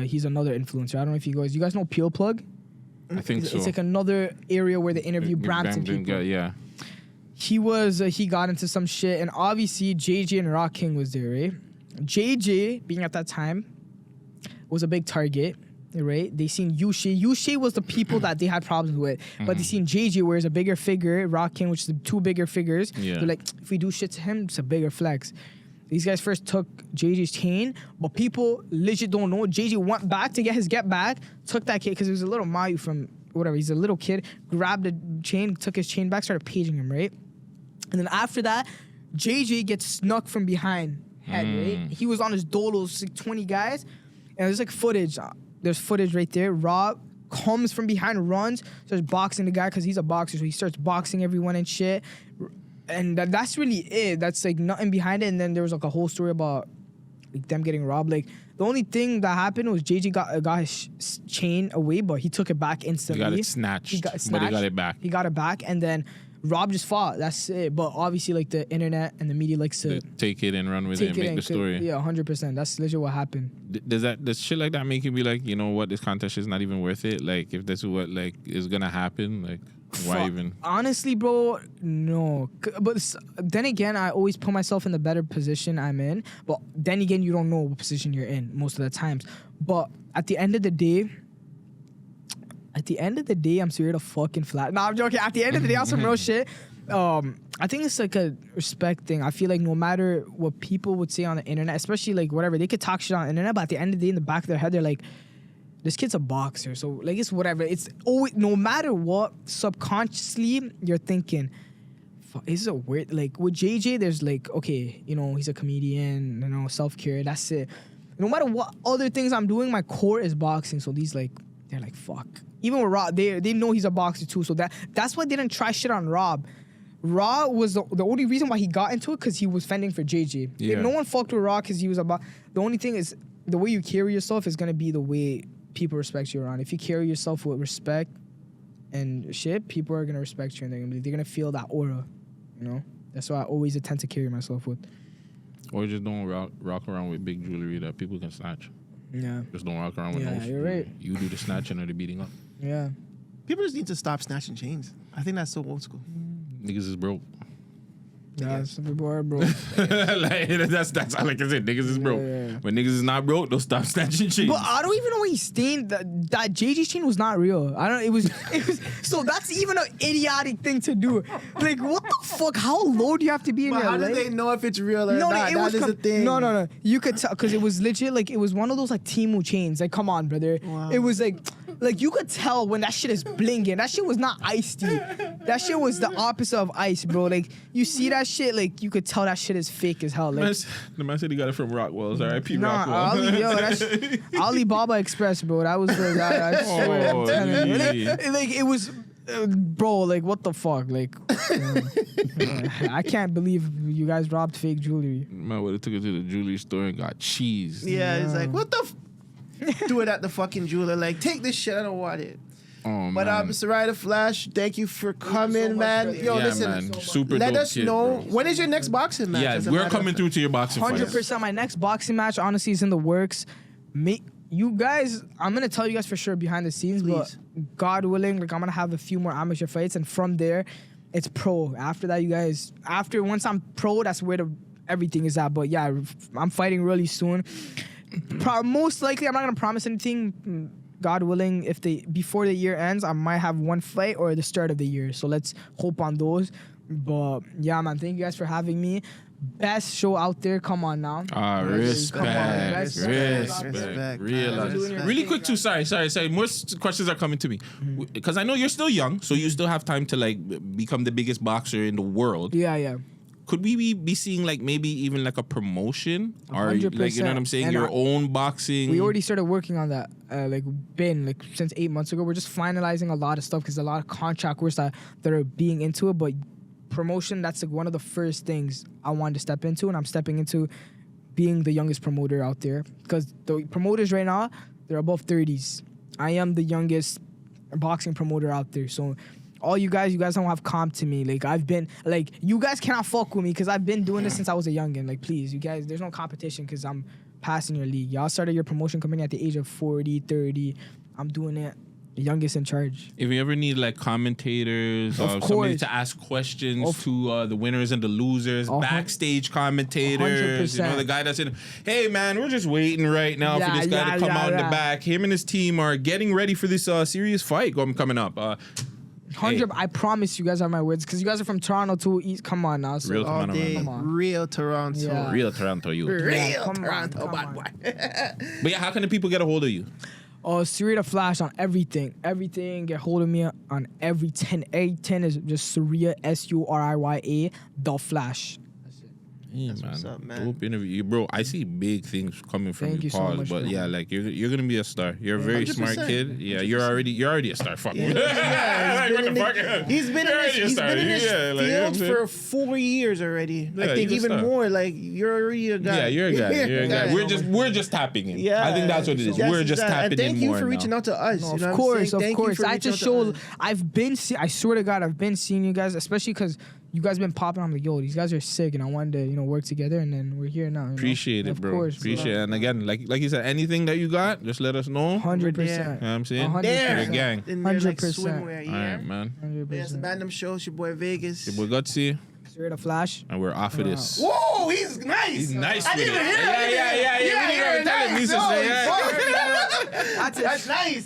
He's another influencer. I don't know if you guys know Peel Plug? I think so. It's like another area where they interview Brampton people. Yeah. He got into some shit, and obviously JJ and Rock King was there, right? JJ, being at that time, was a big target. Right, they seen Yushe. Yushe was the people that they had problems with, but they seen JJ, where it's a bigger figure, Rock King, which is the two bigger figures. Yeah. They're like, if we do shit to him, it's a bigger flex. These guys first took JJ's chain, but people legit don't know. JJ went back to get his get back, took that kid, because it was a little Mayu from whatever. He's a little kid, grabbed the chain, took his chain back, started paging him, right? And then after that, JJ gets snuck from behind head, right? He was on his dolos, like 20 guys, and there's like footage. There's footage right there. Rob comes from behind, runs, starts boxing the guy, because he's a boxer, so he starts boxing everyone and shit. And that's really it. That's like nothing behind it. And then there was like a whole story about like them getting robbed. Like, the only thing that happened was JJ got his chain away, but he took it back instantly. He got it snatched, but he got it back. He got it back, and then Rob just fought. That's it. But obviously, like, the internet and the media likes to take it and run with it and make the story. Yeah, 100%. That's legit what happened. Does shit like that make you be like, you know what, this contest is not even worth it? Like, if this is what like is gonna happen, like. Why even? Honestly, bro, no. But then again, I always put myself in the better position I'm in. But then again, you don't know what position you're in most of the times. But at the end of the day, I'm Suriya the fucking flat. Nah, I'm joking. At the end of the day, on some real shit. I think it's like a respect thing. I feel like no matter what people would say on the internet, especially like whatever, they could talk shit on the internet, but at the end of the day, in the back of their head, they're like, this kid's a boxer. So like it's whatever. It's always, no matter what, subconsciously you're thinking, is it weird? Like with JJ, there's like, okay, you know, he's a comedian, you know, self-care, that's it. No matter what other things I'm doing, my core is boxing. So these like, they're like, fuck. Even with Rob, they know he's a boxer too. So that's why they didn't try shit on Rob. Raw was the only reason why he got into it because he was fending for JJ. Yeah. If no one fucked with Raw because he was about, the only thing is the way you carry yourself is gonna be the way people respect you around. If you carry yourself with respect and shit, people are gonna respect you and they're gonna feel that aura. You know, that's why I always attempt to carry myself with. Or just don't rock around with big jewelry that people can snatch. Yeah. Just don't rock around with Yeah, no. you're right. You do the snatching or the beating up. Yeah. People just need to stop snatching chains. I think that's so old school. Niggas is broke. Yeah, some people are broke. Like, that's all I can say. Niggas is broke. Yeah. When niggas is not broke, they'll stop snatching chains. But I don't even know why he's staying. That JG's chain was not real. I don't. It was. So that's even an idiotic thing to do. Like, what the fuck? How low do you have to be in But your how do life? they know if it's real or No, not? it That was is the thing. No. You could tell because it was legit. Like it was one of those like Temu chains. Like, come on, brother. Wow. It was like you could tell when that shit is blinging. That shit was not iced. That shit was the opposite of ice, bro. Like you see that shit, like you could tell that shit is fake as hell. Like, the man said he got it from Rockwell's. R.I.P. nah, Rockwell. that's Alibaba Express, bro. That was the guy. I swear, I'm telling you. Like it was. Bro, like what the fuck? Like, I can't believe you guys robbed fake jewelry. Man would have took it to the jewelry store and got cheese. Yeah, it's like, what the do it at the fucking jeweler. Like, take this shit, I don't want it. Oh, But man. Suriya the Flash, thank you for coming, so much, man. brother. Yo, Yeah, listen, man. Super let dope us kid, know, bro. when is your next boxing match? Yeah, as a we're matter of coming fact? through to your boxing fight. 100%. My next boxing match, honestly, is in the works. You guys, I'm gonna tell you guys for sure behind the scenes, Please. but God willing, like I'm gonna have a few more amateur fights, and from there, it's pro. After that, you guys, once I'm pro, that's where everything is at. But yeah, I'm fighting really soon. Most likely, I'm not gonna promise anything. God willing, before the year ends, I might have one fight or the start of the year. So let's hope on those. But yeah, man, thank you guys for having me. Best show out there. Come on now. Respect. Respect. Real. Really quick too. Sorry. More questions are coming to me because I know you're still young, so you still have time to like become the biggest boxer in the world. Yeah. Could we be seeing like maybe even like a promotion or like, you know 100%. what I'm saying, And your own boxing? We already started working on that. Since 8 months ago. We're just finalizing a lot of stuff because a lot of contract works that are being into it, but. Promotion, that's like one of the first things I wanted to step into, and I'm stepping into being the youngest promoter out there because the promoters right now, they're above 30s. I am the youngest boxing promoter out there, so all you guys don't have comp to me. Like I've been, like you guys cannot fuck with me because I've been doing this since I was a youngin'. Like please, you guys, there's no competition because I'm passing your league. Y'all started your promotion company at the age of 40, 30. I'm doing it. The youngest in charge. If you ever need like commentators or somebody to ask questions to the winners and the losers, backstage commentators, 100%. you know, the guy that's in, hey man, we're just waiting right now for this guy to come out in the back. Him and his team are getting ready for this serious fight coming up. 100. I promise you guys are my words because you guys are from Toronto too. East. Come on now. So. Real All Toronto, day, man. real Toronto. Yeah. Real Toronto, you. Real come on, Toronto, come bad on. boy. But yeah, how can the people get a hold of you? Suriya the Flash on everything. Everything. Get hold of me on every 10. Every 10 is just Suriya, Suriya, the Flash. Yeah, what's up, man. Dope interview, bro. I see big things coming from Thank you so Paul, much, but bro. yeah, like you're gonna be a star. You're a very 100%. smart kid. Yeah, you're already a star. Fuck. Yeah, Like, what the fuck? he's been in this, You're already a he's star. been in this Yeah, like, you know what I'm field saying? for 4 years already. Yeah, I think he's a even star. more. Like you're already a guy. Yeah, you're a guy. You're a guy. Yeah. We're just tapping in. Yeah, I think that's what it is. Yes, We're just and tapping thank in you more for reaching now. out to us. No, you know of what I'm course, saying? of Thank you course. for I reaching just out to showed. us. I swear to God, I've been seeing you guys, especially because you guys been popping. I'm like, yo, these guys are sick, and I wanted to, work together, and then we're here now. Appreciate it, bro. Appreciate it. And again, like you said, anything that you got, just let us know. 100%. You know what I'm saying? There. Your gang. In there, like 100%. swimwear, All right, man. 100%. Yeah, it's the Man Dem Show. It's your boy Vegas. Your boy Gutsy, Suriya the Flash. and we're off of this. Whoa, he's nice. He's nice I with didn't it. even hear that. Yeah. We didn't even tell him. He said, That's nice.